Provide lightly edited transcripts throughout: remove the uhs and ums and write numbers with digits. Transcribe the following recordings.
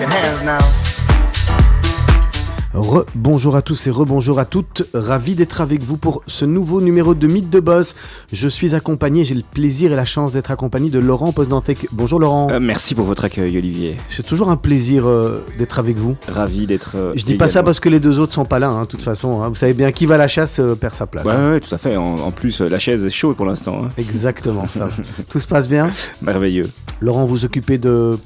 motherfucking hands now. Bonjour à tous et rebonjour à toutes, ravi d'être avec vous pour ce nouveau numéro de Mythe de Boss. Je suis accompagné, j'ai le plaisir et la chance d'être accompagné de Laurent Postdantec. Bonjour Laurent. Merci pour votre accueil Olivier. C'est toujours un plaisir d'être avec vous. Ravi d'être Je dis pas ça parce que les deux autres sont pas là, de toute façon. Vous savez bien qui va à la chasse perd sa place. Ouais, tout à fait. En plus, la chaise est chaude pour l'instant. Exactement, ça. Tout se passe bien. Merveilleux. Laurent, vous occupez de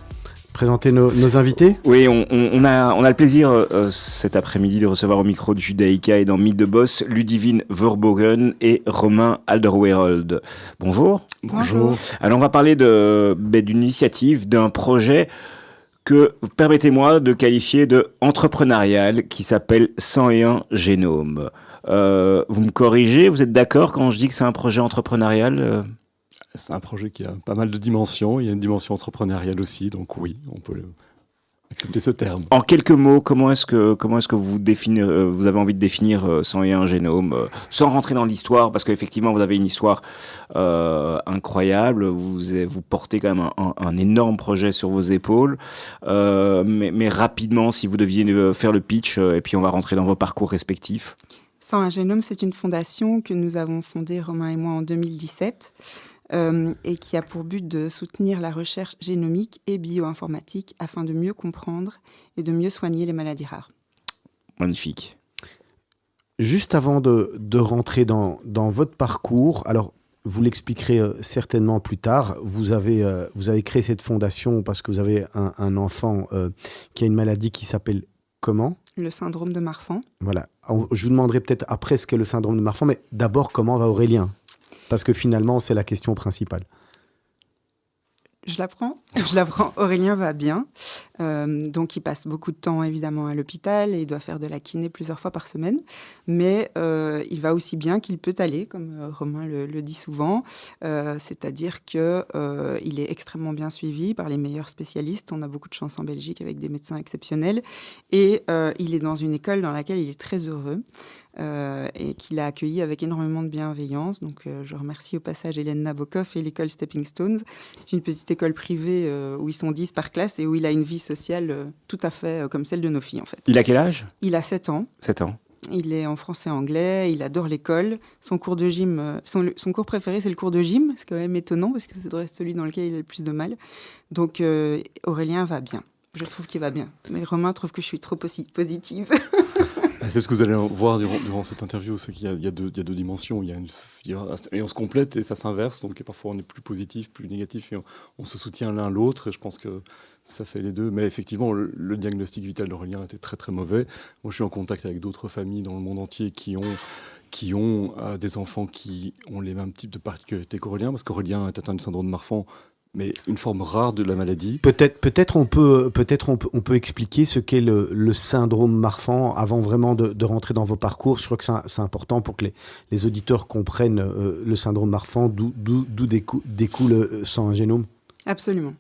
présenter nos invités. Oui, on a le plaisir cet après-midi de recevoir au micro de Judaïka et dans Mythe de Boss Ludivine Verbogen et Romain Alderweireld. Bonjour. Bonjour. Alors on va parler d'une initiative, d'un projet que permettez-moi de qualifier de entrepreneurial qui s'appelle 101 Génomes. Vous me corrigez, vous êtes d'accord quand je dis que c'est un projet entrepreneurial C'est un projet qui a pas mal de dimensions. Il y a une dimension entrepreneuriale aussi, donc oui, on peut accepter ce terme. En quelques mots, comment est-ce que vous avez envie de définir 101 Génomes sans rentrer dans l'histoire, parce qu'effectivement vous avez une histoire incroyable, vous portez quand même un énorme projet sur vos épaules, mais rapidement, si vous deviez faire le pitch, et puis on va rentrer dans vos parcours respectifs. 101 Génomes, c'est une fondation que nous avons fondée, Romain et moi, en 2017. Et qui a pour but de soutenir la recherche génomique et bioinformatique afin de mieux comprendre et de mieux soigner les maladies rares. Magnifique. Juste avant de rentrer dans votre parcours, alors vous l'expliquerez certainement plus tard, vous avez créé cette fondation parce que vous avez un enfant qui a une maladie qui s'appelle comment ? Le syndrome de Marfan. Voilà. Je vous demanderai peut-être après ce qu'est le syndrome de Marfan, mais d'abord, comment va Aurélien ? Parce que finalement, c'est la question principale. Je la prends. Aurélien va bien. Donc, il passe beaucoup de temps, évidemment, à l'hôpital et il doit faire de la kiné plusieurs fois par semaine. Mais il va aussi bien qu'il peut aller, comme Romain le dit souvent. C'est-à-dire qu'il est extrêmement bien suivi par les meilleurs spécialistes. On a beaucoup de chance en Belgique avec des médecins exceptionnels. Et il est dans une école dans laquelle il est très heureux. Et qu'il a accueilli avec énormément de bienveillance. Donc, je remercie au passage Hélène Nabokov et l'école Stepping Stones. C'est une petite école privée où ils sont 10 par classe et où il a une vie sociale tout à fait comme celle de nos filles, en fait. Il a quel âge ? Il a 7 ans. 7 ans. Il est en français et anglais, il adore l'école. Son cours de gym, son cours préféré, c'est le cours de gym. C'est quand même étonnant parce que c'est celui dans lequel il a le plus de mal. Donc, Aurélien va bien. Je trouve qu'il va bien. Mais Romain trouve que je suis trop positive. C'est ce que vous allez voir durant cette interview, c'est qu'il y a deux dimensions. Et on se complète et ça s'inverse. Donc parfois on est plus positif, plus négatif et on se soutient l'un l'autre. Et je pense que ça fait les deux. Mais effectivement, le diagnostic vital d'Aurélien était très très mauvais. Moi, je suis en contact avec d'autres familles dans le monde entier qui ont des enfants qui ont les mêmes types de particularités qu'Aurélien, parce qu'Aurélien est atteint du syndrome de Marfan, mais une forme rare de la maladie. Peut-être on peut expliquer ce qu'est le syndrome Marfan avant vraiment de rentrer dans vos parcours. Je crois que c'est important pour que les auditeurs comprennent le syndrome Marfan, d'où découle 101 Génomes. Absolument.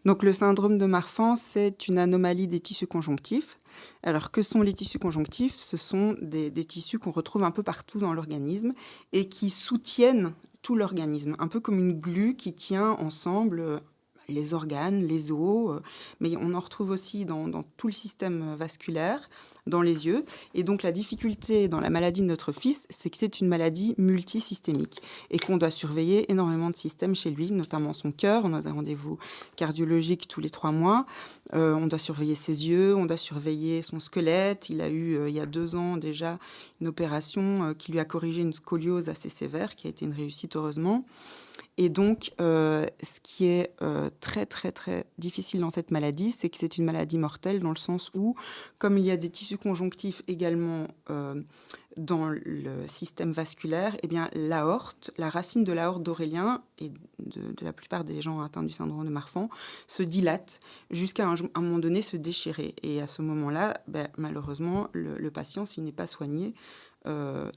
Donc le syndrome de Marfan, c'est une anomalie des tissus conjonctifs. Alors que sont les tissus conjonctifs ? Ce sont des tissus qu'on retrouve un peu partout dans l'organisme et qui soutiennent tout l'organisme, un peu comme une glu qui tient ensemble les organes, les os, mais on en retrouve aussi dans tout le système vasculaire, dans les yeux. Et donc la difficulté dans la maladie de notre fils, c'est que c'est une maladie multisystémique et qu'on doit surveiller énormément de systèmes chez lui, notamment son cœur. On a des rendez-vous cardiologiques tous les 3 mois. On doit surveiller ses yeux, on doit surveiller son squelette. Il a eu, il y a 2 ans déjà, une opération qui lui a corrigé une scoliose assez sévère, qui a été une réussite heureusement. Et donc, ce qui est très, très, très difficile dans cette maladie, c'est que c'est une maladie mortelle dans le sens où, comme il y a des tissus conjonctifs également dans le système vasculaire, eh bien, l'aorte, la racine de l'aorte d'Aurélien et de la plupart des gens atteints du syndrome de Marfan se dilate jusqu'à un moment donné se déchirer. Et à ce moment-là, malheureusement, le patient, s'il n'est pas soigné,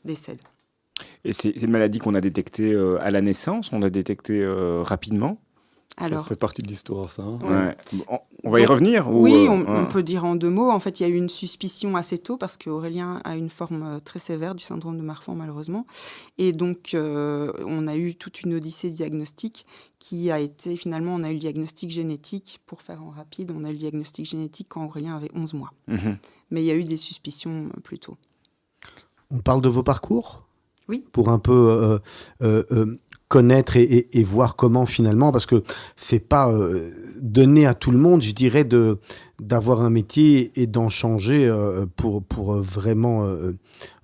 décède. Et c'est une maladie qu'on a détectée à la naissance, on l'a détectée rapidement. Alors, ça fait partie de l'histoire, ça. Ouais. On va y revenir Oui, on peut dire en 2 mots. En fait, il y a eu une suspicion assez tôt parce qu'Aurélien a une forme très sévère du syndrome de Marfan, malheureusement. Et donc, on a eu toute une odyssée diagnostique qui a été, finalement, on a eu le diagnostic génétique, pour faire en rapide, on a eu le diagnostic génétique quand Aurélien avait 11 mois. Mais il y a eu des suspicions plus tôt. On parle de vos parcours ? Oui. Pour un peu connaître et voir comment finalement, parce que c'est pas donné à tout le monde, je dirais, d'avoir un métier et d'en changer pour vraiment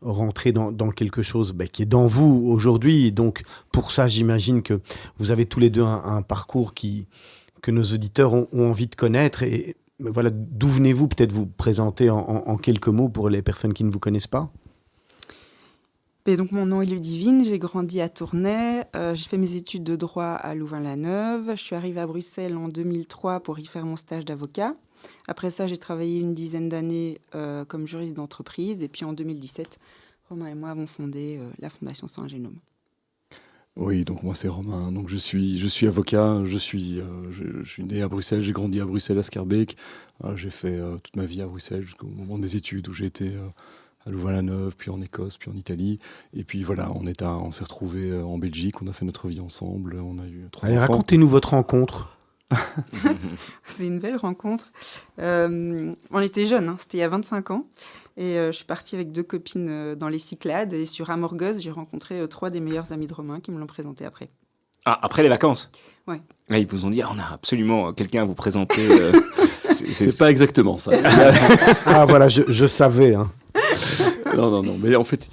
rentrer dans quelque chose qui est dans vous aujourd'hui. Et donc pour ça, j'imagine que vous avez tous les deux un parcours que nos auditeurs ont envie de connaître. Et voilà, d'où venez-vous? Peut-être vous présenter en quelques mots pour les personnes qui ne vous connaissent pas. Et donc, mon nom est Ludivine, j'ai grandi à Tournai, j'ai fait mes études de droit à Louvain-la-Neuve. Je suis arrivée à Bruxelles en 2003 pour y faire mon stage d'avocat. Après ça, j'ai travaillé une dizaine d'années comme juriste d'entreprise. Et puis en 2017, Romain et moi avons fondé la Fondation Sang et Génome. Oui, donc moi c'est Romain. Donc je suis avocat. Je suis né à Bruxelles. J'ai grandi à Bruxelles, à Schaerbeek. J'ai fait toute ma vie à Bruxelles jusqu'au moment de mes études où j'ai été à Louvain-la-Neuve, puis en Écosse, puis en Italie. Et puis voilà, on s'est retrouvés en Belgique, on a fait notre vie ensemble, on a eu 3 Allez, enfants. racontez-nous votre rencontre. C'est une belle rencontre. On était jeunes, c'était il y a 25 ans. Et je suis partie avec 2 copines dans les Cyclades. Et sur Amorgos, j'ai rencontré 3 des meilleurs amis de Romain qui me l'ont présenté après. Ah, après les vacances? Ouais. Là, ils vous ont dit, on a absolument quelqu'un à vous présenter. C'est pas exactement ça. Ah voilà, je savais. Hein. Non. Mais en fait,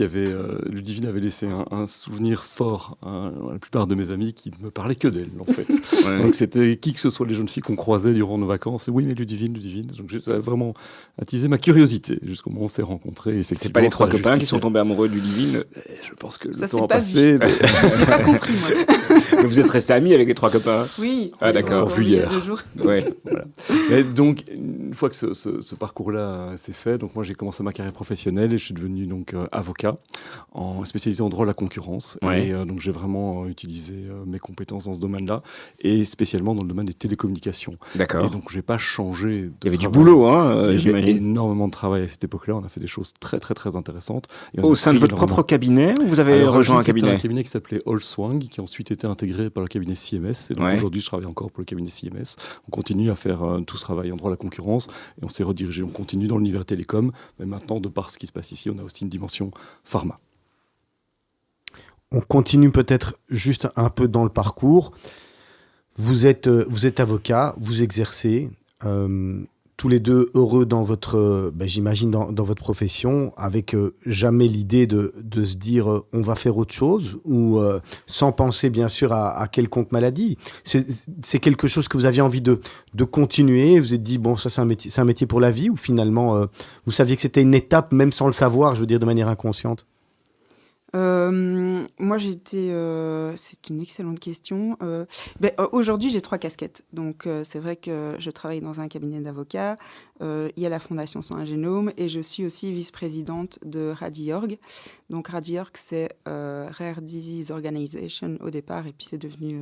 Ludivine avait laissé un souvenir fort à la plupart de mes amis qui ne me parlaient que d'elle, en fait. Ouais. Donc c'était qui que ce soit les jeunes filles qu'on croisait durant nos vacances. Et oui, mais Ludivine. Donc ça a vraiment attisé ma curiosité jusqu'au moment où on s'est rencontrés. C'est pas les 3 copains qui sont tombés amoureux de Ludivine? Je pense que Ça, le c'est temps a pas passé. Mais... J'ai pas compris, moi. Mais vous êtes restés amis avec les 3 copains? Oui. Ah, d'accord. On s'est Vu hier. il y a 2 jours. Ouais. Voilà. Mais donc, une fois que ce parcours-là s'est fait, donc moi j'ai commencé ma carrière professionnelle et je suis devenu donc avocat, spécialisé en droit de la concurrence. Ouais. Et donc j'ai vraiment utilisé mes compétences dans ce domaine-là, et spécialement dans le domaine des télécommunications. D'accord. Et donc j'ai pas changé de Il y avait du travail. boulot, Il y avait j'imagine. énormément de travail à cette époque-là. On a fait des choses très très très intéressantes. Et on Au a sein de pris votre propre énormément. cabinet, ou vous avez Alors, rejoint un c'était cabinet? un cabinet qui s'appelait Holzwang, qui a ensuite été intégré par le cabinet CMS. Et donc Ouais. aujourd'hui, je travaille encore pour le cabinet CMS. On continue à faire tout ce travail en droit à la concurrence, et on s'est redirigé, on continue dans l'univers télécom, mais maintenant, de par ce qui se passe ici, on a aussi une dimension pharma. On continue peut-être juste un peu dans le parcours. Vous êtes avocat, vous exercez, tous les deux heureux dans votre, j'imagine, dans votre profession, avec jamais l'idée de se dire on va faire autre chose, ou sans penser bien sûr à quelconque maladie. C'est quelque chose que vous aviez envie de continuer, vous vous êtes dit bon, ça c'est un métier pour la vie, ou finalement vous saviez que c'était une étape, même sans le savoir, je veux dire, de manière inconsciente? Moi, c'est une excellente question. Aujourd'hui, j'ai 3 casquettes. Donc, c'est vrai que je travaille dans un cabinet d'avocats. Il y a la Fondation Sang et Génome, et je suis aussi vice-présidente de RADIORG. Donc, RADIORG, c'est Rare Disease Organization au départ, et puis c'est devenu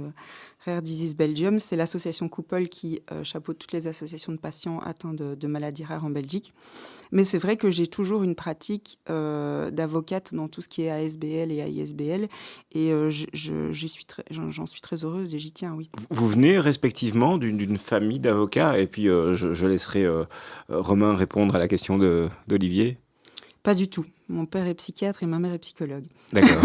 Rare Disease Belgium. C'est l'association couple qui chapeaute toutes les associations de patients atteints de maladies rares en Belgique. Mais c'est vrai que j'ai toujours une pratique d'avocate dans tout ce qui est ASBL et AISBL, et j'en suis très heureuse et j'y tiens, oui. Vous venez respectivement d'une famille d'avocats, et puis je laisserai Romain répondre à la question d'Olivier. Pas du tout. Mon père est psychiatre et ma mère est psychologue. D'accord.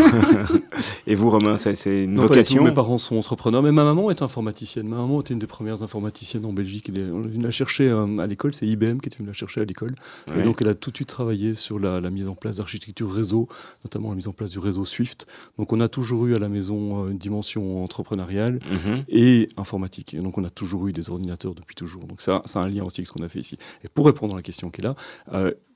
Et vous, Romain, c'est une Non, pas du tout. vocation? Mes parents sont entrepreneurs, mais ma maman est informaticienne. Ma maman était une des premières informaticiennes en Belgique. On est venu la chercher à l'école, c'est IBM qui est venu la chercher à l'école. Ouais. Et donc elle a tout de suite travaillé sur la mise en place d'architecture réseau, notamment la mise en place du réseau Swift. Donc on a toujours eu à la maison une dimension entrepreneuriale Mhm. et informatique. Et donc on a toujours eu des ordinateurs depuis toujours. Donc ça, c'est un lien aussi avec ce qu'on a fait ici. Et pour répondre à la question qui est là,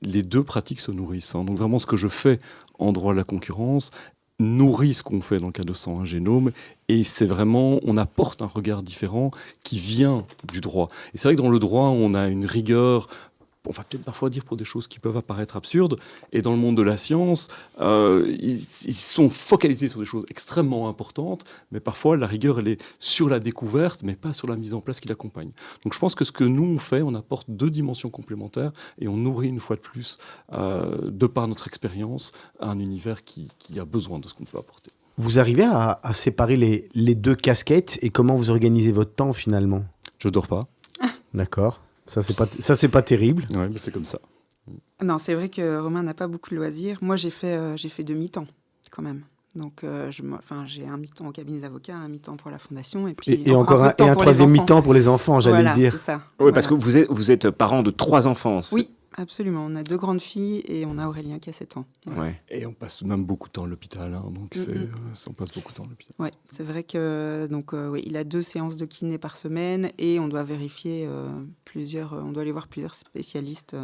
les 2 pratiques se nourrissent. Donc vraiment ce que je fais en droit de la concurrence nourrit ce qu'on fait dans le cas de Sang et Génome, et c'est vraiment, on apporte un regard différent qui vient du droit. Et c'est vrai que dans le droit, on a une rigueur on va peut-être parfois dire pour des choses qui peuvent apparaître absurdes. Et dans le monde de la science, ils sont focalisés sur des choses extrêmement importantes, mais parfois la rigueur, elle est sur la découverte, mais pas sur la mise en place qui l'accompagne. Donc je pense que ce que nous, on fait, on apporte 2 dimensions complémentaires et on nourrit une fois de plus, de par notre expérience, un univers qui a besoin de ce qu'on peut apporter. Vous arrivez à séparer les 2 casquettes et comment vous organisez votre temps finalement? Je dors pas. D'accord. Ça, c'est pas terrible. Ouais, mais c'est comme ça. Non, c'est vrai que Romain n'a pas beaucoup de loisirs. Moi, j'ai fait demi-temps quand même. Donc, j'ai un mi-temps au cabinet d'avocat, un mi-temps pour la fondation, et puis Et encore peu de temps un pour les 3e enfants. mi-temps pour les enfants, j'allais Voilà, le dire. c'est ça. Oui, parce Voilà. que vous êtes parent de 3 enfants. Oui, absolument. On a 2 grandes filles et on a Aurélien qui a 7 ans. Ouais. Et on passe tout de même beaucoup de temps à l'hôpital, hein, donc on passe beaucoup de temps à l'hôpital. Ouais, c'est vrai que oui, il a 2 séances de kiné par semaine et on doit vérifier on doit aller voir plusieurs spécialistes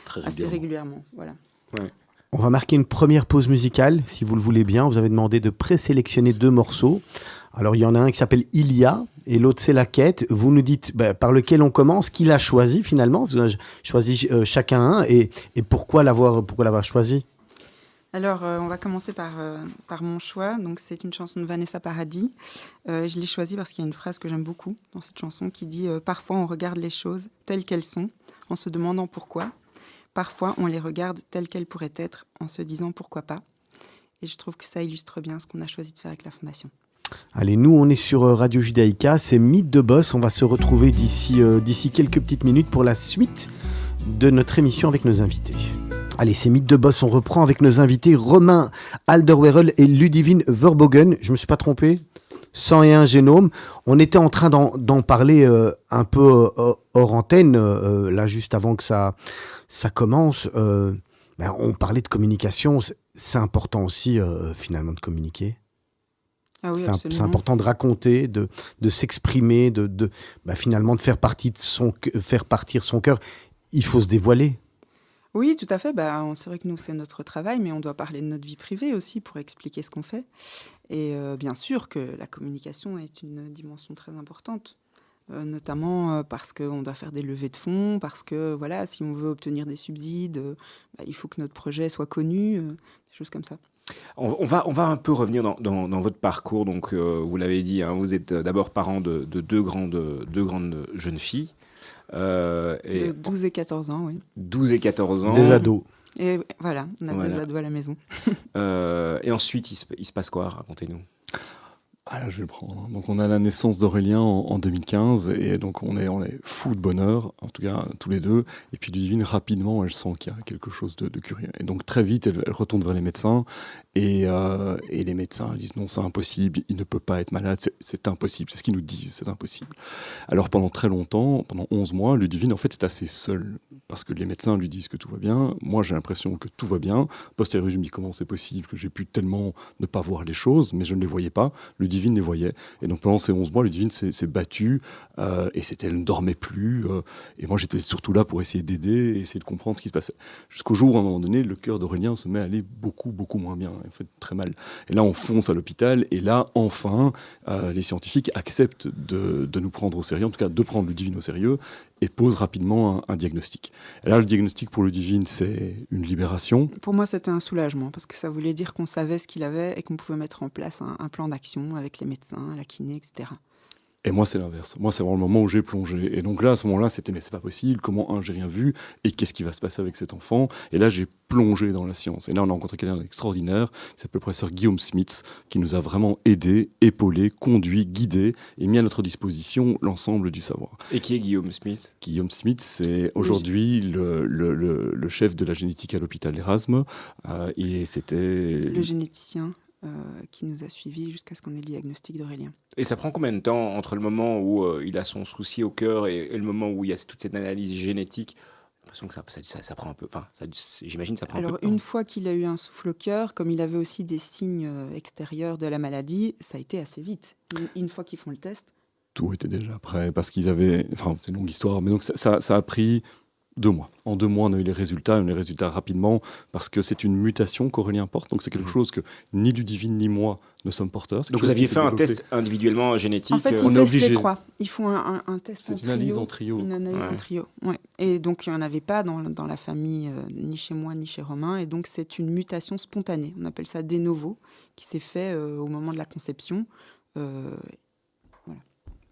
Très assez régulièrement. Voilà. On va marquer une première pause musicale, si vous le voulez bien. Vous avez demandé de présélectionner 2 morceaux. Alors, il y en a un qui s'appelle Il y a, et l'autre, c'est La Quête. Vous nous dites par lequel on commence, qui l'a choisi finalement. Vous avez choisi chacun un, et pourquoi l'avoir choisi? Alors, on va commencer par mon choix. Donc, c'est une chanson de Vanessa Paradis. Je l'ai choisie parce qu'il y a une phrase que j'aime beaucoup dans cette chanson qui dit « Parfois, on regarde les choses telles qu'elles sont, en se demandant pourquoi. Parfois, on les regarde telles qu'elles pourraient être, en se disant pourquoi pas. » Et je trouve que ça illustre bien ce qu'on a choisi de faire avec la Fondation. Allez, nous, on est sur Radio Judaïka. C'est Mythe de Boss. On va se retrouver d'ici quelques petites minutes pour la suite de notre émission avec nos invités. Allez, c'est Mythe de Boss. On reprend avec nos invités Romain Alderweireld et Ludivine Verbogen. Je ne me suis pas trompé? 101 génomes. On était en train d'en parler un peu hors antenne, là, juste avant que ça commence. On parlait de communication. C'est important aussi, finalement, de communiquer. Ah oui, C'est important de raconter, de s'exprimer, finalement de faire partir son cœur. Il faut se dévoiler. Oui, tout à fait. C'est vrai que nous, c'est notre travail, mais on doit parler de notre vie privée aussi pour expliquer ce qu'on fait. Et bien sûr que la communication est une dimension très importante, notamment parce qu'on doit faire des levées de fonds, parce que voilà, si on veut obtenir des subsides, il faut que notre projet soit connu, des choses comme ça. On va un peu revenir dans votre parcours. Donc, vous l'avez dit, hein, vous êtes d'abord parent de 2 grandes jeunes filles. De 12 et 14 ans, oui. 12 et 14 ans. Des ados. Et voilà, on a Voilà. 2 ados à la maison. Et ensuite, il se passe quoi? Racontez-nous. Ah là, je vais le prendre. Donc, on a la naissance d'Aurélien en 2015, et donc on est fou de bonheur, en tout cas tous les 2. Et puis Ludivine, rapidement, elle sent qu'il y a quelque chose de curieux. Et donc très vite, elle retourne vers les médecins, et les médecins disent non, c'est impossible, il ne peut pas être malade, c'est impossible, c'est ce qu'ils nous disent, c'est impossible. Alors pendant très longtemps, pendant 11 mois, Ludivine en fait est assez seule, parce que les médecins lui disent que tout va bien. Moi, j'ai l'impression que tout va bien. Posteriori, je me dis comment c'est possible que j'ai pu tellement ne pas voir les choses, mais je ne les voyais pas. Ludivine les voyait. Et donc pendant ces 11 mois, Ludivine s'est battue, et elle ne dormait plus. Et moi, j'étais surtout là pour essayer d'aider et essayer de comprendre ce qui se passait. Jusqu'au jour où, à un moment donné, le cœur d'Aurélien se met à aller beaucoup, beaucoup moins bien. En fait, très mal. Et là, on fonce à l'hôpital. Et là, enfin, les scientifiques acceptent de nous prendre au sérieux, en tout cas de prendre Ludivine au sérieux, et posent rapidement un diagnostic. Et là, le diagnostic pour Ludivine, c'est une libération. Pour moi, c'était un soulagement, parce que ça voulait dire qu'on savait ce qu'il avait et qu'on pouvait mettre en place un plan d'action avec les médecins, la kiné, etc. Et moi, c'est l'inverse. Moi, c'est vraiment le moment où j'ai plongé. Et donc là, à ce moment-là, c'était mais c'est pas possible. Comment, j'ai rien vu. Et qu'est-ce qui va se passer avec cet enfant? Et là, j'ai plongé dans la science. Et là, on a rencontré quelqu'un d'extraordinaire, qui s'appelle le professeur Guillaume Smits, qui nous a vraiment aidés, épaulés, conduits, guidés et mis à notre disposition l'ensemble du savoir. Et qui est Guillaume Smits? Guillaume Smits, c'est aujourd'hui le chef de la génétique à l'hôpital Erasme. Et c'était... Le généticien qui nous a suivis jusqu'à ce qu'on ait le diagnostic d'Aurélien. Et ça prend combien de temps entre le moment où il a son souci au cœur et le moment où il y a toute cette analyse génétique? J'ai l'impression que ça prend un peu... j'imagine que ça prend un peu de temps. Une fois qu'il a eu un souffle au cœur, comme il avait aussi des signes extérieurs de la maladie, ça a été assez vite. Une fois qu'ils font le test... Tout était déjà prêt, parce qu'ils avaient... Enfin, c'est une longue histoire, mais donc ça a pris 2 mois. En 2 mois, on a eu les résultats rapidement, parce que c'est une mutation qu'Aurélien porte, donc c'est quelque chose que ni Ludivine ni moi ne sommes porteurs. Donc vous aviez fait un test individuellement génétique. En fait, ils on est testent obligé. les 3. Ils font un test C'est en une trio. analyse en trio. Une analyse en trio, ouais. Et donc, il n'y en avait pas dans la famille, ni chez moi, ni chez Romain. Et donc, c'est une mutation spontanée. On appelle ça de novo, qui s'est fait au moment de la conception.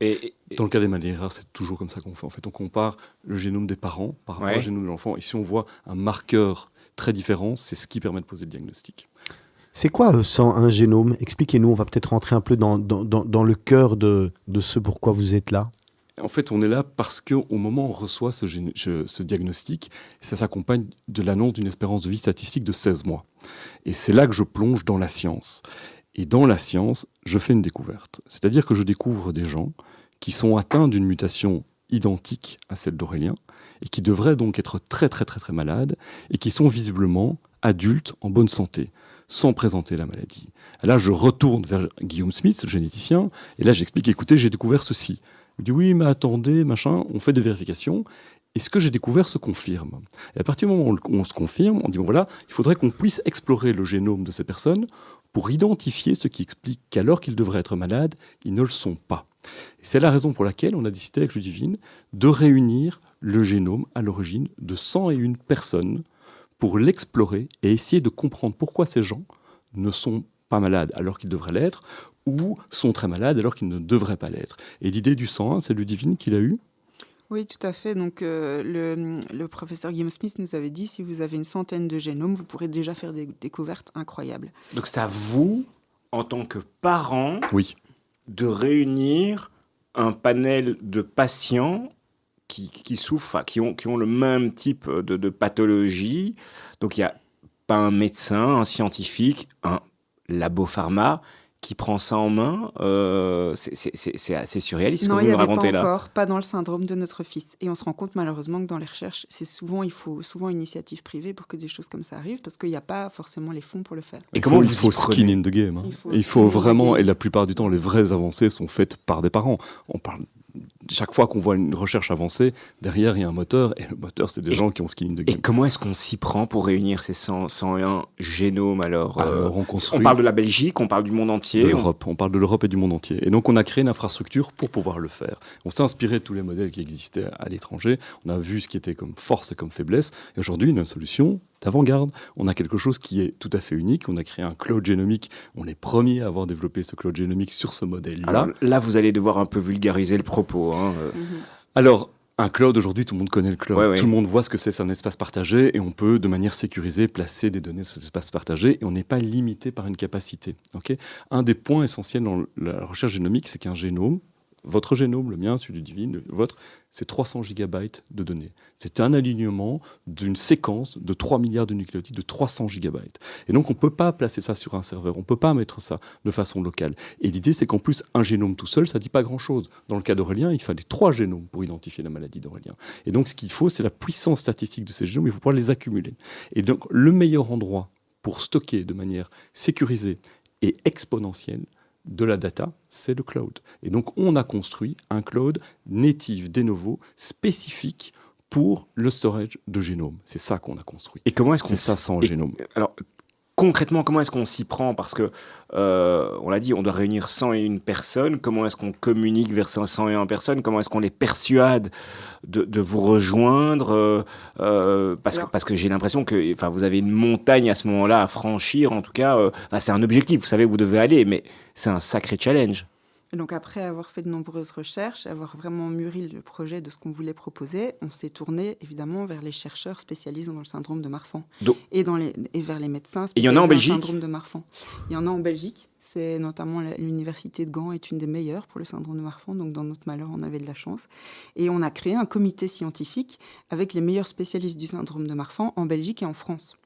Et Dans le cas des maladies rares, c'est toujours comme ça qu'on fait. En fait, on compare le génome des parents par rapport au génome de l'enfant. Et si on voit un marqueur très différent, c'est ce qui permet de poser le diagnostic. C'est quoi 101 génomes? Expliquez-nous, on va peut-être rentrer un peu dans le cœur de ce pourquoi vous êtes là. En fait, on est là parce qu'au moment où on reçoit ce diagnostic, ça s'accompagne de l'annonce d'une espérance de vie statistique de 16 mois. Et c'est là que je plonge dans la science. Et dans la science, je fais une découverte. C'est-à-dire que je découvre des gens qui sont atteints d'une mutation identique à celle d'Aurélien et qui devraient donc être très très très très malades et qui sont visiblement adultes en bonne santé, sans présenter la maladie. Et là, je retourne vers Guillaume Smith, le généticien, et là j'explique, écoutez, j'ai découvert ceci. Il me dit, oui, mais attendez, machin, on fait des vérifications, et ce que j'ai découvert se confirme. Et à partir du moment où on se confirme, on dit, bon voilà, il faudrait qu'on puisse explorer le génome de ces personnes pour identifier ce qui explique qu'alors qu'ils devraient être malades, ils ne le sont pas. Et c'est la raison pour laquelle on a décidé avec Ludivine de réunir le génome à l'origine de 101 personnes pour l'explorer et essayer de comprendre pourquoi ces gens ne sont pas malades alors qu'ils devraient l'être ou sont très malades alors qu'ils ne devraient pas l'être. Et l'idée du 101, c'est Ludivine qui l'a eu. Oui, tout à fait. Donc, le professeur Guillaume Smith nous avait dit, si vous avez une centaine de génomes, vous pourrez déjà faire des découvertes incroyables. donc c'est à vous, en tant que parent, Oui. de réunir un panel de patients qui souffrent, enfin, qui ont le même type de pathologie. Donc il n'y a pas un médecin, un scientifique, un labo pharma qui prend ça en main. C'est assez surréaliste ce Non, que il vous n'y nous avait racontez pas là. encore, pas dans le syndrome de notre fils. Et on se rend compte malheureusement que dans les recherches, il faut souvent une initiative privée pour que des choses comme ça arrivent, parce qu'il n'y a pas forcément les fonds pour le faire. Et comment il vous faut y prenez skin in the game. Il Il faut faut skin in the vraiment, game. et la plupart du temps, les vraies avancées sont faites par des parents. On parle chaque fois qu'on voit une recherche avancée, derrière il y a un moteur, et le moteur c'est des gens qui ont skin in the Et game. comment est-ce qu'on s'y prend pour réunir ces 101 génomes alors, Alors, on on construit parle de la Belgique, on parle du monde de entier. l'Europe. On parle de l'Europe et du monde entier. Et donc, on a créé une infrastructure pour pouvoir le faire. On s'est inspiré de tous les modèles qui existaient à l'étranger. On a vu ce qui était comme force et comme faiblesse. Et aujourd'hui, on a une solution d'avant-garde. On a quelque chose qui est tout à fait unique. On a créé un cloud génomique. On est les premiers à avoir développé ce cloud génomique sur ce modèle-là. Alors là, vous allez devoir un peu vulgariser le propos. Alors, un cloud, aujourd'hui, tout le monde connaît le cloud. Ouais, ouais. Tout le monde voit ce que c'est un espace partagé et on peut, de manière sécurisée, placer des données sur cet espace partagé et on n'est pas limité par une capacité. Okay, un des points essentiels dans la recherche génomique, c'est qu'un génome, votre génome, le mien, celui du Divine, le vôtre, c'est 300 gigabytes de données. C'est un alignement d'une séquence de 3 milliards de nucléotides de 300 gigabytes. Et donc, on ne peut pas placer ça sur un serveur, on ne peut pas mettre ça de façon locale. Et l'idée, c'est qu'en plus, un génome tout seul, ça ne dit pas grand-chose. Dans le cas d'Aurélien, il fallait 3 génomes pour identifier la maladie d'Aurélien. Et donc, ce qu'il faut, c'est la puissance statistique de ces génomes, il faut pouvoir les accumuler. Et donc, le meilleur endroit pour stocker de manière sécurisée et exponentielle de la data, c'est le cloud. Et donc, on a construit un cloud native de novo spécifique pour le storage de génome. C'est ça qu'on a construit. Et comment est-ce qu'on C'est ça sans et- génome. Alors, concrètement, comment est-ce qu'on s'y prend? Parce que, on l'a dit, on doit réunir 101 personnes. Comment est-ce qu'on communique vers ces 101 personnes? Comment est-ce qu'on les persuade de vous rejoindre? Parce que j'ai l'impression que vous avez une montagne à ce moment-là à franchir. En tout cas, c'est un objectif. Vous savez où vous devez aller, mais c'est un sacré challenge. Et donc après avoir fait de nombreuses recherches, avoir vraiment mûri le projet de ce qu'on voulait proposer, on s'est tourné évidemment vers les chercheurs spécialisés dans le syndrome de Marfan Donc- et vers les médecins il y en a en spécialisés dans le Belgique syndrome de Marfan. Il y en a en Belgique. C'est notamment l'université de Gand est une des meilleures pour le syndrome de Marfan. Donc dans notre malheur, on avait de la chance. Et on a créé un comité scientifique avec les meilleurs spécialistes du syndrome de Marfan en Belgique et en France.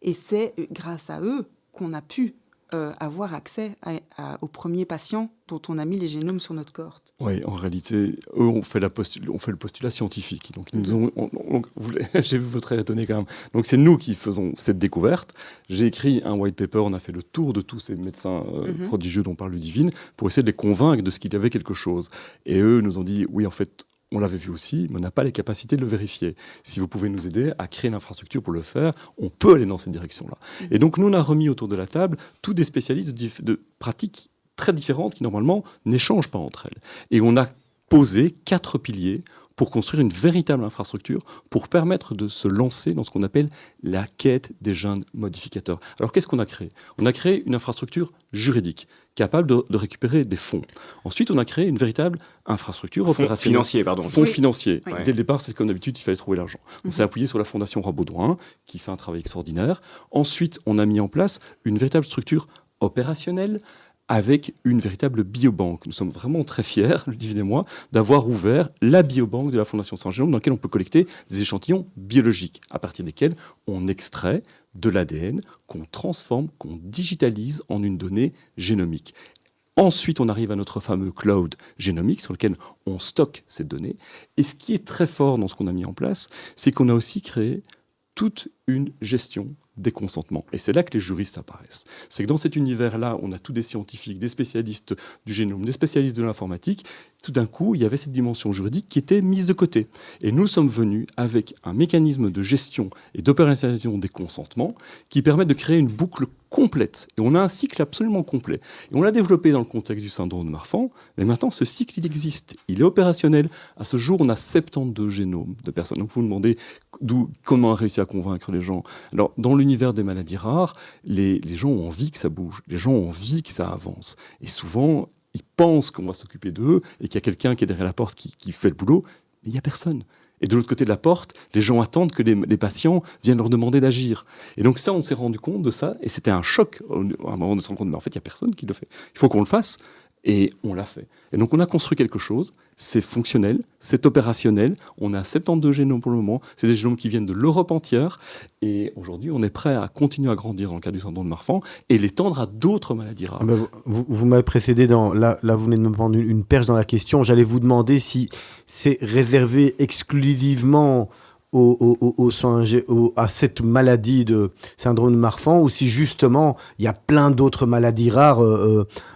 Et c'est grâce à eux qu'on a pu avoir accès aux premiers patients dont on a mis les génomes sur notre cohorte. Oui, en réalité, eux, on fait le postulat scientifique. Donc, ils nous ont, j'ai vu votre air étonné quand même. Donc, c'est nous qui faisons cette découverte. J'ai écrit un white paper, on a fait le tour de tous ces médecins prodigieux dont parle Ludivine, pour essayer de les convaincre de ce qu'il y avait quelque chose. Et eux nous ont dit, oui, en fait, on l'avait vu aussi, mais on n'a pas les capacités de le vérifier. Si vous pouvez nous aider à créer une infrastructure pour le faire, on peut aller dans cette direction-là. Et donc, nous, on a remis autour de la table tous des spécialistes de pratiques très différentes qui, normalement, n'échangent pas entre elles. Et on a posé 4 piliers pour construire une véritable infrastructure, pour permettre de se lancer dans ce qu'on appelle la quête des jeunes modificateurs. Alors, qu'est-ce qu'on a créé ? On a créé une infrastructure juridique, capable de récupérer des fonds. Ensuite, on a créé une véritable infrastructure opérationnelle. Financier, pardon. Fonds Oui. financiers. Oui. Dès le départ, c'est comme d'habitude, il fallait trouver l'argent. On s'est appuyé sur la Fondation Rabaudouin, qui fait un travail extraordinaire. Ensuite, on a mis en place une véritable structure opérationnelle, avec une véritable biobanque. Nous sommes vraiment très fiers, Ludivine et moi, d'avoir ouvert la biobanque de la Fondation Saint-Génome, dans laquelle on peut collecter des échantillons biologiques, à partir desquels on extrait de l'ADN qu'on transforme, qu'on digitalise en une donnée génomique. Ensuite, on arrive à notre fameux cloud génomique sur lequel on stocke ces données. Et ce qui est très fort dans ce qu'on a mis en place, c'est qu'on a aussi créé toute une gestion des consentements. Et c'est là que les juristes apparaissent. C'est que dans cet univers-là, on a tous des scientifiques, des spécialistes du génome, des spécialistes de l'informatique. Tout d'un coup, il y avait cette dimension juridique qui était mise de côté. Et nous sommes venus avec un mécanisme de gestion et d'opérationnalisation des consentements qui permet de créer une boucle complète. Et on a un cycle absolument complet. Et on l'a développé dans le contexte du syndrome de Marfan, mais maintenant, ce cycle, il existe. Il est opérationnel. À ce jour, on a 72 génomes de personnes. Donc, vous me demandez comment on a réussi à convaincre les gens. Alors, dans l'univers des maladies rares, les gens ont envie que ça bouge. Les gens ont envie que ça avance. Et souvent, ils pensent qu'on va s'occuper d'eux et qu'il y a quelqu'un qui est derrière la porte qui fait le boulot, mais il n'y a personne. Et de l'autre côté de la porte, les gens attendent que les patients viennent leur demander d'agir. Et donc ça, on s'est rendu compte de ça, et c'était un choc à un moment de se rendre compte, mais en fait, il n'y a personne qui le fait. Il faut qu'on le fasse, et on l'a fait. Et donc on a construit quelque chose, c'est fonctionnel, c'est opérationnel, on a 72 génomes pour le moment, c'est des génomes qui viennent de l'Europe entière, et aujourd'hui, on est prêt à continuer à grandir dans le cadre du syndrome de Marfan, et l'étendre à d'autres maladies rares. Mais vous m'avez précédé là, vous venez de me prendre une perche dans la question. J'allais vous demander si c'est réservé exclusivement à cette maladie de syndrome de Marfan, ou si justement il y a plein d'autres maladies rares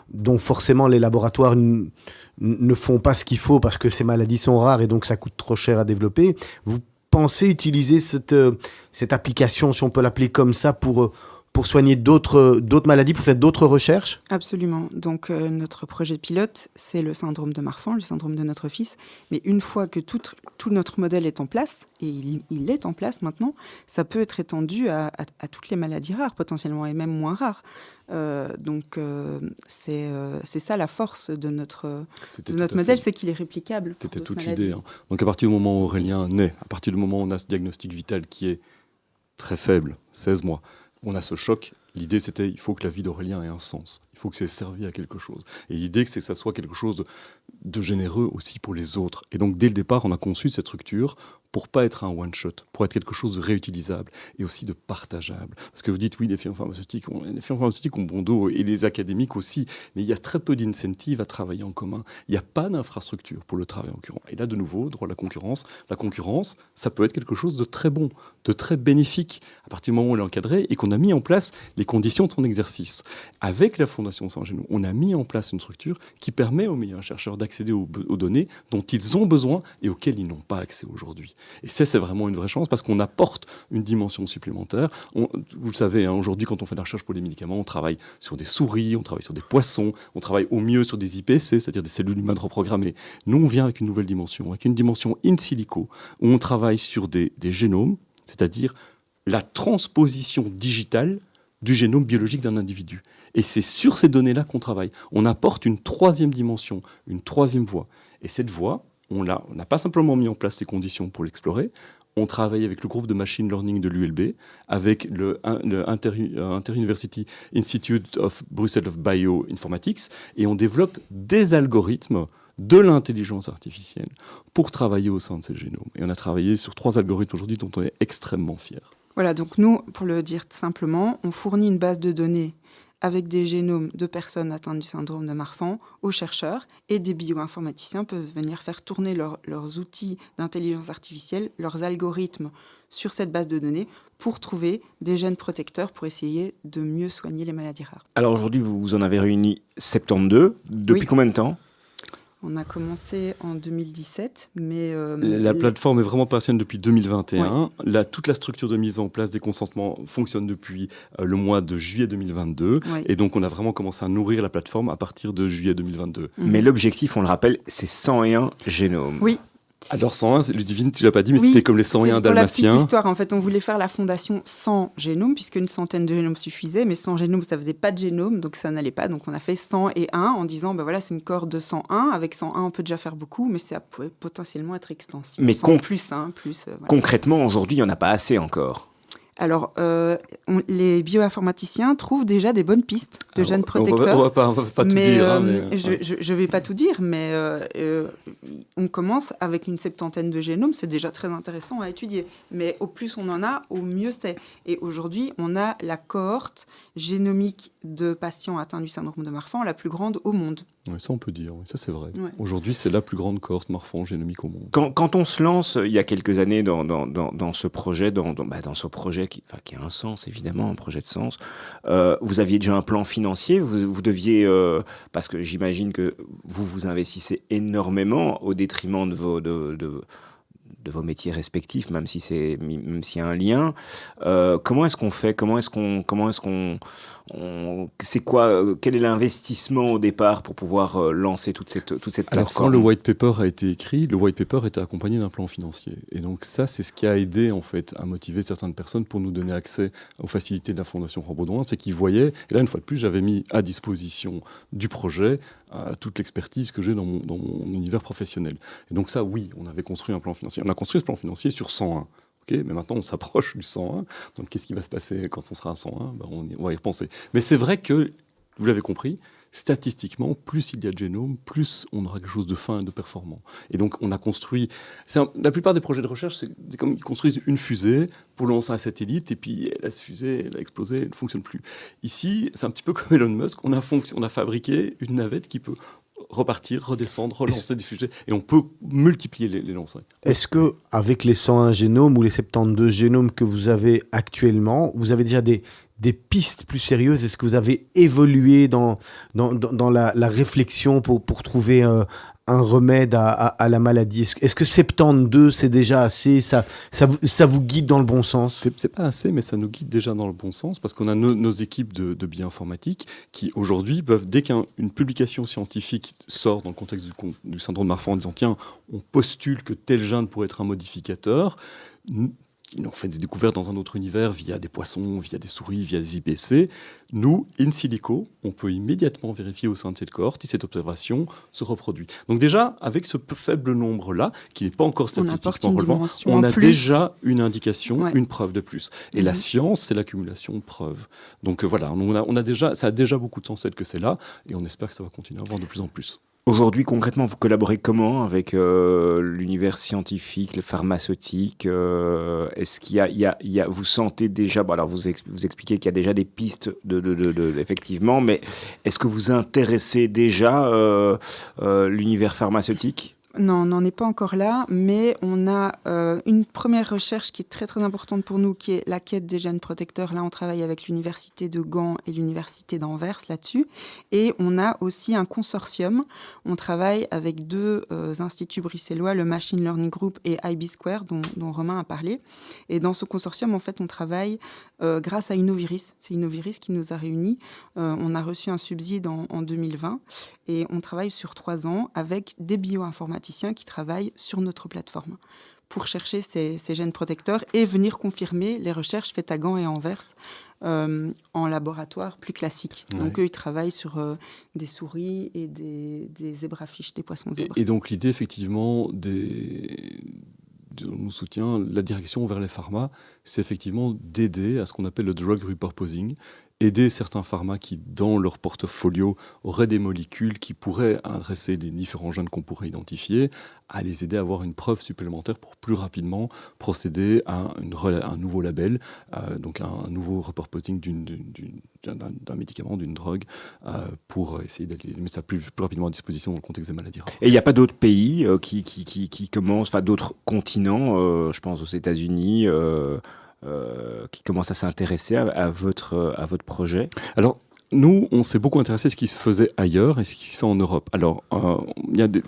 dont forcément les laboratoires ne font pas ce qu'il faut parce que ces maladies sont rares et donc ça coûte trop cher à développer. Vous pensez utiliser cette application, si on peut l'appeler comme ça, pour soigner d'autres maladies, pour faire d'autres recherches ? Absolument. Donc, notre projet pilote, c'est le syndrome de Marfan, le syndrome de notre fils. Mais une fois que tout notre modèle est en place, et il est en place maintenant, ça peut être étendu à toutes les maladies rares, potentiellement, et même moins rares. C'est ça la force de notre modèle, c'est qu'il est réplicable. C'était toute l'idée. Hein. Donc, à partir du moment où Aurélien naît, à partir du moment où on a ce diagnostic vital qui est très faible, 16 mois, on a ce choc. L'idée, c'était il faut que la vie d'Aurélien ait un sens. Il faut que ça ait servi à quelque chose. Et l'idée, c'est que ça soit quelque chose de généreux aussi pour les autres. Et donc, dès le départ, on a conçu cette structure pour pas être un one-shot, pour être quelque chose de réutilisable et aussi de partageable. Parce que vous dites, oui, les firmes pharmaceutiques ont bon dos, et les académiques aussi, mais il y a très peu d'incentives à travailler en commun. Il n'y a pas d'infrastructure pour le travail en concurrent. Et là, de nouveau, droit de la concurrence. La concurrence, ça peut être quelque chose de très bon, de très bénéfique, à partir du moment où on l'a encadré et qu'on a mis en place les conditions de son exercice. Avec la Fondation Saint-Génome, on a mis en place une structure qui permet aux meilleurs chercheurs d'accéder aux données dont ils ont besoin et auxquelles ils n'ont pas accès aujourd'hui. Et ça, c'est vraiment une vraie chance parce qu'on apporte une dimension supplémentaire. Vous le savez, hein, aujourd'hui, quand on fait de la recherche pour les médicaments, on travaille sur des souris, on travaille sur des poissons, on travaille au mieux sur des iPSC, c'est-à-dire des cellules humaines reprogrammées. Nous, on vient avec une nouvelle dimension, avec une dimension in silico, où on travaille sur des génomes, c'est-à-dire la transposition digitale du génome biologique d'un individu. Et c'est sur ces données-là qu'on travaille. On apporte une troisième dimension, une troisième voie. Et cette voie, on n'a pas simplement mis en place les conditions pour l'explorer, on travaille avec le groupe de machine learning de l'ULB, avec le Inter-University Institute of Brussels of Bioinformatics, et on développe des algorithmes de l'intelligence artificielle pour travailler au sein de ces génomes. Et on a travaillé sur 3 algorithmes aujourd'hui dont on est extrêmement fiers. Voilà, donc nous, pour le dire simplement, on fournit une base de données avec des génomes de personnes atteintes du syndrome de Marfan aux chercheurs, et des bioinformaticiens peuvent venir faire tourner leurs outils d'intelligence artificielle, leurs algorithmes sur cette base de données pour trouver des gènes protecteurs pour essayer de mieux soigner les maladies rares. Alors aujourd'hui, vous en avez réuni 72. Depuis combien de temps ? On a commencé en 2017, mais... La plateforme est vraiment opérationnelle depuis 2021. Toute la structure de mise en place des consentements fonctionne depuis le mois de juillet 2022. Oui. Et donc, on a vraiment commencé à nourrir la plateforme à partir de juillet 2022. Mais l'objectif, on le rappelle, c'est 101 génomes. Oui. Alors 101, Ludivine, tu l'as pas dit, mais Oui, c'était comme les 101 c'est pour la petite dalmatiens. histoire, en fait, on voulait faire la fondation 100 génomes, puisque une centaine de génomes suffisait, mais 100 génomes, ça faisait pas de génome, donc ça n'allait pas. Donc on a fait 101 en disant, ben voilà, c'est une cohorte de 101. Avec 101, on peut déjà faire beaucoup, mais ça pouvait potentiellement être extensible. Mais plus. Voilà. Concrètement, aujourd'hui, il n'y en a pas assez encore. Alors, les bioinformaticiens trouvent déjà des bonnes pistes de gènes protecteurs. On va pas tout dire. Mais je vais pas tout dire, mais on commence avec une septantaine de génomes. C'est déjà très intéressant à étudier. Mais au plus on en a, au mieux c'est. Et aujourd'hui, on a la cohorte génomique de patients atteints du syndrome de Marfan la plus grande au monde. Oui, ça on peut dire, oui, ça c'est vrai. Ouais. Aujourd'hui, c'est la plus grande cohorte Marfan génomique au monde. Quand on se lance, il y a quelques années, dans ce projet, dans ce projet qui a un sens, évidemment, un projet de sens, vous aviez déjà un plan financier, vous deviez, parce que j'imagine que vous investissez énormément au détriment de vos métiers respectifs, même s'il y a un lien. Comment est-ce qu'on fait ? C'est quoi ? Quel est l'investissement au départ pour pouvoir lancer toute cette plateforme ? Alors quand le white paper a été écrit, le white paper était accompagné d'un plan financier. Et donc ça, c'est ce qui a aidé en fait à motiver certaines personnes pour nous donner accès aux facilités de la Fondation Jean-Baudouin. C'est qu'ils voyaient, et là une fois de plus, j'avais mis à disposition du projet toute l'expertise que j'ai dans mon univers professionnel. Et donc ça, oui, on avait construit un plan financier. On a construit ce plan financier sur 101. Okay, mais maintenant, on s'approche du 101. Donc, qu'est-ce qui va se passer quand on sera à 101 ? On va y repenser. Mais c'est vrai que, vous l'avez compris, statistiquement, plus il y a de génomes, plus on aura quelque chose de fin et de performant. Et donc, on a construit... la plupart des projets de recherche, c'est comme ils construisent une fusée pour lancer un satellite, et puis la fusée, elle a explosé, elle ne fonctionne plus. Ici, c'est un petit peu comme Elon Musk. On a fabriqué une navette qui peut repartir, redescendre, relancer des fusées, et on peut multiplier les lancers. Est-ce que avec les 101 génomes ou les 72 génomes que vous avez actuellement, vous avez déjà des pistes plus sérieuses ? Est-ce que vous avez évolué dans la réflexion pour trouver un remède à la maladie ? Est-ce que 72, c'est déjà assez ? Ça vous guide dans le bon sens ? C'est pas assez, mais ça nous guide déjà dans le bon sens, parce qu'on a nos équipes de bioinformatique qui, aujourd'hui, peuvent, dès qu'une publication scientifique sort dans le contexte du syndrome de Marfan en disant « Tiens, on postule que tel gène pourrait être un modificateur », ils ont fait des découvertes dans un autre univers via des poissons, via des souris, via des IPC. Nous, in silico, on peut immédiatement vérifier au sein de cette cohorte si cette observation se reproduit. Donc déjà, avec ce faible nombre-là, qui n'est pas encore statistiquement relevant, on a déjà une indication, une preuve de plus. Et la science, c'est l'accumulation de preuves. Donc voilà, ça a déjà beaucoup de sens que c'est là, et on espère que ça va continuer à avoir de plus en plus. Aujourd'hui, concrètement, vous collaborez comment avec l'univers scientifique, le pharmaceutique ? Est-ce qu'il y a, vous sentez déjà, alors vous expliquez qu'il y a déjà des pistes effectivement, mais est-ce que vous intéressez déjà l'univers pharmaceutique ? Non, on n'en est pas encore là, mais on a une première recherche qui est très très importante pour nous, qui est la quête des gènes protecteurs. Là, on travaille avec l'université de Gand et l'université d'Anvers là-dessus. Et on a aussi un consortium. On travaille avec deux instituts bruxellois, le Machine Learning Group et IB Square, dont Romain a parlé. Et dans ce consortium, en fait, on travaille grâce à Innoviris. C'est Innoviris qui nous a réunis. On a reçu un subside en 2020 et on travaille sur 3 ans avec des bioinformaticiens qui travaillent sur notre plateforme pour chercher ces gènes protecteurs et venir confirmer les recherches faites à Gand et Anvers en laboratoire plus classique. Ouais. Donc eux, ils travaillent sur des souris et des zébrafiches, des poissons zèbres. Et donc l'idée, effectivement, nous soutient la direction vers les pharma, c'est effectivement d'aider à ce qu'on appelle le drug repurposing, aider certains pharma qui, dans leur portfolio, auraient des molécules qui pourraient adresser les différents gènes qu'on pourrait identifier, à les aider à avoir une preuve supplémentaire pour plus rapidement procéder à un nouveau label, donc un nouveau repurposing d'un médicament, d'une drogue, pour essayer de mettre ça plus rapidement à disposition dans le contexte des maladies rares. Et il n'y a pas d'autres pays qui commencent, enfin d'autres continents, je pense aux États-Unis, qui commencent à s'intéresser à votre projet ? Alors, nous, on s'est beaucoup intéressé à ce qui se faisait ailleurs et ce qui se fait en Europe. Alors, il y a des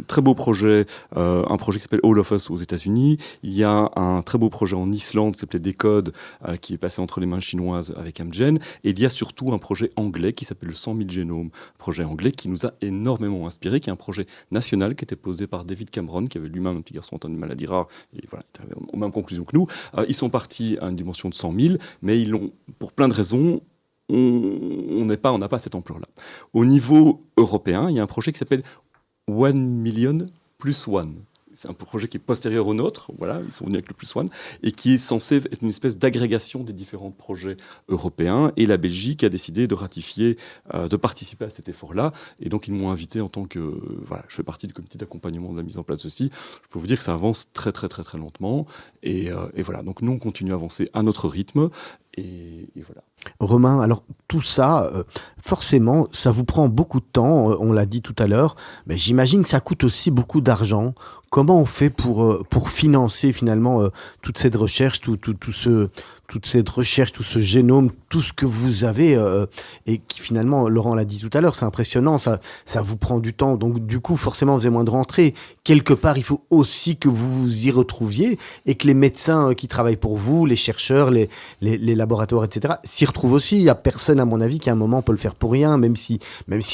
très beaux projets, un projet qui s'appelle All of Us aux États-Unis. Il y a un très beau projet en Islande qui s'appelait Decode, qui est passé entre les mains chinoises avec Amgen. Et il y a surtout un projet anglais qui s'appelle le 100 000 génomes, projet anglais qui nous a énormément inspiré, qui est un projet national qui était posé par David Cameron, qui avait lui-même un petit garçon atteint d'une maladie rare. Et voilà, il était aux mêmes conclusions que nous. Ils sont partis à une dimension de 100 000, mais ils l'ont, pour plein de raisons, on n'a pas cette ampleur-là. Au niveau européen, il y a un projet qui s'appelle 1 million plus 1. C'est un projet qui est postérieur au nôtre, voilà, ils sont venus avec le plus 1, et qui est censé être une espèce d'agrégation des différents projets européens. Et la Belgique a décidé de ratifier, de participer à cet effort-là. Et donc, ils m'ont invité en tant que... voilà, je fais partie du comité d'accompagnement de la mise en place aussi. Je peux vous dire que ça avance très, très, très, très lentement. Et voilà, donc nous, on continue à avancer à notre rythme. Et voilà. Romain, alors tout ça, forcément, ça vous prend beaucoup de temps, on l'a dit tout à l'heure, mais j'imagine que ça coûte aussi beaucoup d'argent. Comment on fait pour financer finalement toute cette recherche, toute cette recherche, tout ce génome, tout ce que vous avez, et qui finalement, Laurent l'a dit tout à l'heure, c'est impressionnant, ça vous prend du temps, donc du coup, forcément, vous avez moins de rentrées. Quelque part, il faut aussi que vous vous y retrouviez et que les médecins qui travaillent pour vous, les chercheurs, les laboratoires, etc., s'y retrouvent aussi. Il n'y a personne, à mon avis, qui à un moment peut le faire pour rien, même si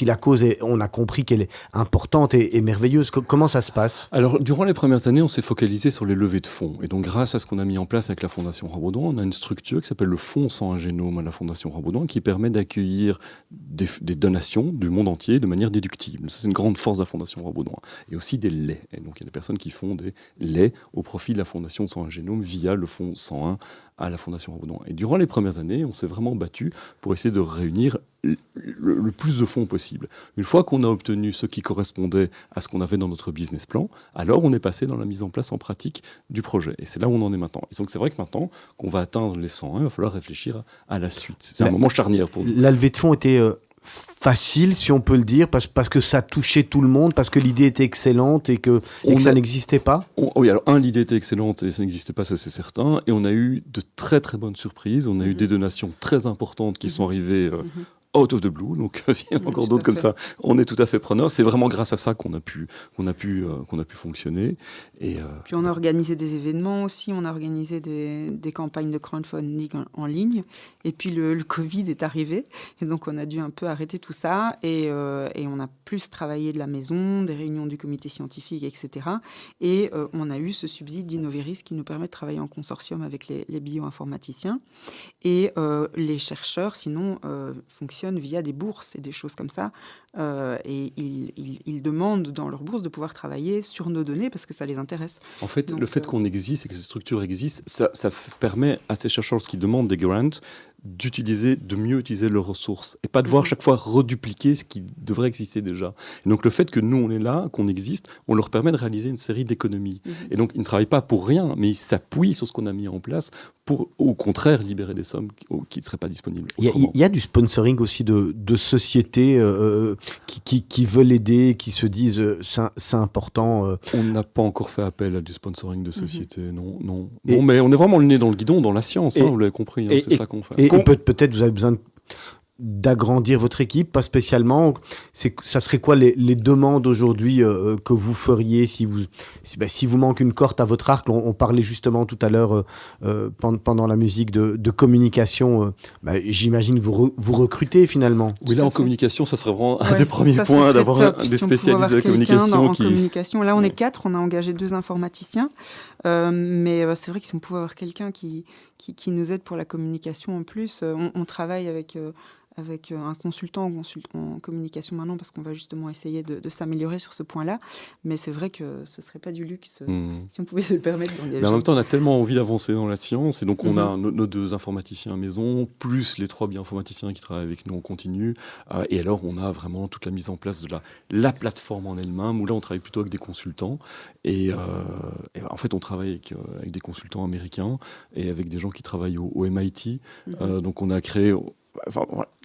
la cause, on a compris qu'elle est importante et merveilleuse. Comment ça se passe ? Alors, durant les premières années, on s'est focalisé sur les levées de fonds. Et donc, grâce à ce qu'on a mis en place avec la Fondation Rabaudon, on a une structure qui s'appelle le Fonds 101 génome à la Fondation Rabaudon, qui permet d'accueillir des donations du monde entier de manière déductible. Ça, c'est une grande force de la Fondation Rabaudon. Et aussi des laits. Et donc, il y a des personnes qui font des laits au profit de la Fondation 101 génome via le Fonds 101 à la Fondation Rabaudon. Et durant les premières années, on s'est vraiment battu pour essayer de réunir le plus de fonds possible. Une fois qu'on a obtenu ce qui correspondait à ce qu'on avait dans notre business plan, alors on est passé dans la mise en place en pratique du projet. Et c'est là où on en est maintenant. Et donc c'est vrai que maintenant qu'on va atteindre les 101, il va falloir réfléchir à la suite. C'est un moment charnière pour nous. La levée de fonds était facile, si on peut le dire, parce que ça touchait tout le monde, parce que l'idée était excellente et que ça n'existait pas. Oui, alors l'idée était excellente et ça n'existait pas, ça c'est certain. Et on a eu de très très bonnes surprises. On a eu des donations très importantes qui sont arrivées out of the blue, donc s'il y a encore d'autres comme ça, on est tout à fait preneur. C'est vraiment grâce à ça qu'on a pu fonctionner. Et puis on a organisé des événements aussi, on a organisé des campagnes de crowdfunding en ligne. Et puis le Covid est arrivé, et donc on a dû un peu arrêter tout ça. Et on a plus travaillé de la maison, des réunions du comité scientifique, etc. Et on a eu ce subside d'Innoveris qui nous permet de travailler en consortium avec les bioinformaticiens. Et les chercheurs, sinon, fonctionnent via des bourses et des choses comme ça. Et ils demandent dans leur bourse de pouvoir travailler sur nos données parce que ça les intéresse. En fait, donc, le fait qu'on existe et que ces structures existent, ça permet à ces chercheurs qui demandent des grants de mieux utiliser leurs ressources et pas devoir chaque fois redupliquer ce qui devrait exister déjà. Et donc le fait que nous on est là, qu'on existe, on leur permet de réaliser une série d'économies. Et donc ils ne travaillent pas pour rien, mais ils s'appuient sur ce qu'on a mis en place pour au contraire libérer des sommes qui ne seraient pas disponibles. Il y a du sponsoring aussi de sociétés qui veulent aider, qui se disent c'est important. On n'a pas encore fait appel à du sponsoring de sociétés, non. Mais on est vraiment le nez dans le guidon, dans la science, vous l'avez compris, c'est ça qu'on fait. Et peut-être vous avez besoin d'agrandir votre équipe, pas spécialement. Ça serait quoi les demandes aujourd'hui que vous feriez si vous manque une corde à votre arc? On parlait justement tout à l'heure pendant la musique de communication. J'imagine que vous recrutez finalement. Oui, là en communication, ça serait vraiment un des premiers points d'avoir des spécialistes de la communication. En communication, là on est 4, on a engagé 2 informaticiens, mais c'est vrai que si on pouvait avoir quelqu'un qui nous aide pour la communication en plus, on travaille avec un consultant en communication maintenant parce qu'on va justement essayer de s'améliorer sur ce point-là. Mais c'est vrai que ce ne serait pas du luxe si on pouvait se le permettre d'engager. Mais en même temps, on a tellement envie d'avancer dans la science et donc on a nos 2 informaticiens à maison, plus les 3 bioinformaticiens qui travaillent avec nous en continu. Et alors, on a vraiment toute la mise en place de la plateforme en elle-même où là, on travaille plutôt avec des consultants. Et en fait, on travaille avec des consultants américains et avec des gens qui travaillent au MIT. Donc, on a créé...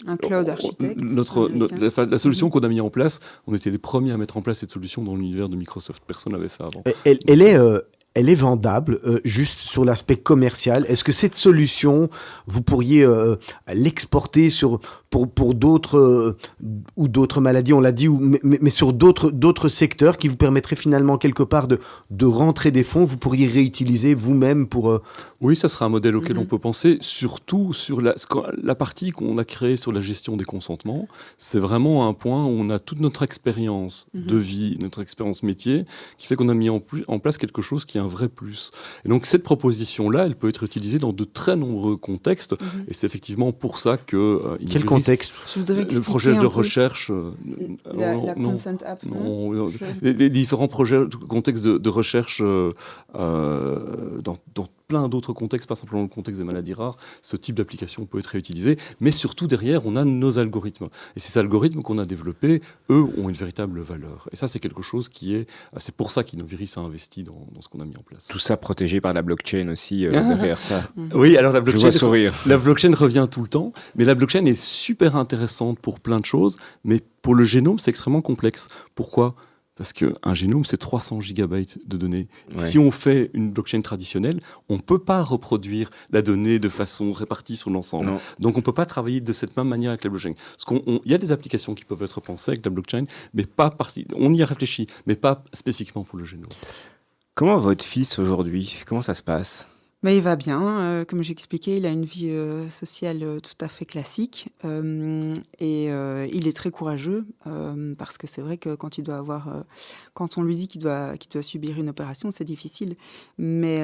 un cloud architecte. La solution qu'on a mis en place, on était les premiers à mettre en place cette solution dans l'univers de Microsoft. Personne n'avait fait avant. Elle est vendable, juste sur l'aspect commercial. Est-ce que cette solution, vous pourriez l'exporter pour d'autres ou d'autres maladies, on l'a dit, mais sur d'autres secteurs qui vous permettraient finalement quelque part de rentrer des fonds que vous pourriez réutiliser vous-même pour... Oui, ça sera un modèle auquel on peut penser, surtout sur la partie qu'on a créée sur la gestion des consentements. C'est vraiment un point où on a toute notre expérience de vie, notre expérience métier, qui fait qu'on a mis en place quelque chose qui est un vrai plus. Et donc cette proposition-là, elle peut être utilisée dans de très nombreux contextes, et c'est effectivement pour ça que... Quel contexte? Le projet de recherche... la Consent App, les différents projets, contextes de recherche dans plein d'autres contextes, pas simplement le contexte des maladies rares, ce type d'application peut être réutilisé, mais surtout derrière, on a nos algorithmes. Et ces algorithmes qu'on a développés, eux, ont une véritable valeur. Et ça, c'est quelque chose c'est pour ça qu'Innoviris a investi dans ce qu'on a mis en place. Tout ça protégé par la blockchain aussi, derrière ça. Oui, alors la Je vois sourire. blockchain revient tout le temps, mais la blockchain est super intéressante pour plein de choses, mais pour le génome, c'est extrêmement complexe. Pourquoi ? Parce qu'un génome, c'est 300 gigabytes de données. Ouais. Si on fait une blockchain traditionnelle, on ne peut pas reproduire la donnée de façon répartie sur l'ensemble. Non. Donc, on ne peut pas travailler de cette même manière avec la blockchain. Il y a des applications qui peuvent être pensées avec la blockchain, mais on y a réfléchi, mais pas spécifiquement pour le génome. Comment va votre fils aujourd'hui ? Comment ça se passe ? Mais il va bien, comme j'expliquais, il a une vie sociale tout à fait classique et il est très courageux parce que c'est vrai que quand quand on lui dit qu'il doit subir une opération, c'est difficile. Mais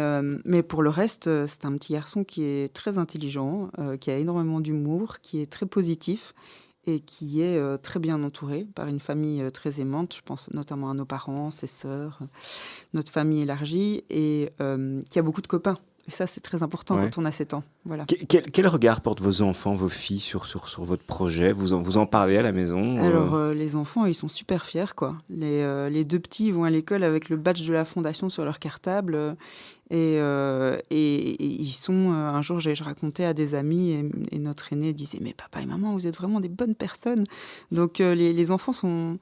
pour le reste, c'est un petit garçon qui est très intelligent, qui a énormément d'humour, qui est très positif et qui est très bien entouré par une famille très aimante. Je pense notamment à nos parents, ses sœurs, notre famille élargie et qui a beaucoup de copains. Et ça, c'est très important quand on a 7 ans. Voilà. Quel regard portent vos enfants, vos filles sur votre projet ? Vous en parlez à la maison ? Alors, les enfants, ils sont super fiers, quoi. Les 2 petits vont à l'école avec le badge de la fondation sur leur cartable. Et ils sont... un jour, je racontais à des amis et notre aîné disait « Mais papa et maman, vous êtes vraiment des bonnes personnes ». Donc, les enfants sont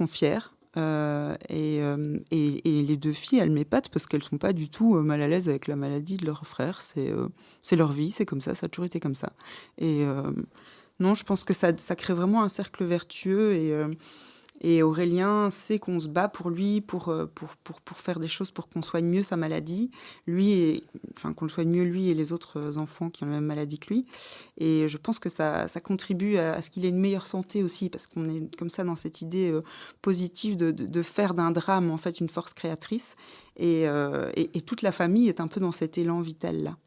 fiers. Et les 2 filles, elles m'épatent parce qu'elles ne sont pas du tout mal à l'aise avec la maladie de leur frère. C'est leur vie, c'est comme ça a toujours été comme ça. Et non, je pense que ça crée vraiment un cercle vertueux et Aurélien sait qu'on se bat pour lui, pour faire des choses pour qu'on soigne mieux sa maladie. Qu'on le soigne mieux lui et les autres enfants qui ont la même maladie que lui. Et je pense que ça contribue à ce qu'il ait une meilleure santé aussi, parce qu'on est comme ça dans cette idée positive de faire d'un drame en fait une force créatrice. Et toute la famille est un peu dans cet élan vital-là.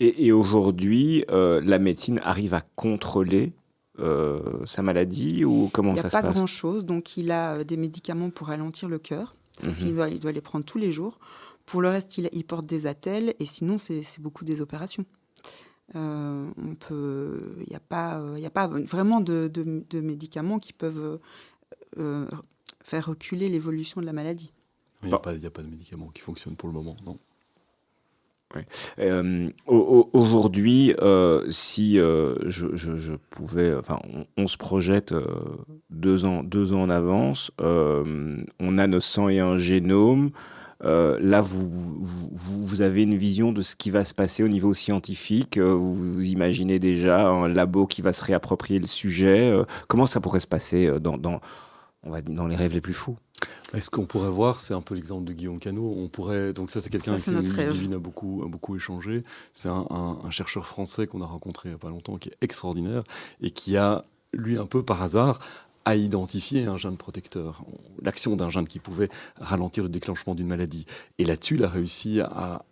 Et aujourd'hui, la médecine arrive à contrôler sa maladie ou comment ça se passe ? Il n'y a pas grand-chose, donc il a des médicaments pour ralentir le cœur. Il doit les prendre tous les jours. Pour le reste, il porte des attelles et sinon, c'est beaucoup des opérations. Il n'y a pas vraiment de médicaments qui peuvent faire reculer l'évolution de la maladie. Il n'y a pas de médicaments qui fonctionnent pour le moment, non ? Ouais. Aujourd'hui, si je pouvais, on se projette 2 ans en avance, on a nos 101 génomes. Là, vous avez une vision de ce qui va se passer au niveau scientifique. Vous imaginez déjà un labo qui va se réapproprier le sujet. Comment ça pourrait se passer on va dire, dans les rêves les plus fous ? Ce qu'on pourrait voir, c'est un peu l'exemple de Guillaume Canot. Donc ça, c'est quelqu'un avec qui Divine a beaucoup échangé. C'est un chercheur français qu'on a rencontré il n'y a pas longtemps, qui est extraordinaire et qui a, lui, un peu par hasard, a identifié un gène protecteur, l'action d'un gène qui pouvait ralentir le déclenchement d'une maladie. Et là-dessus, il a réussi à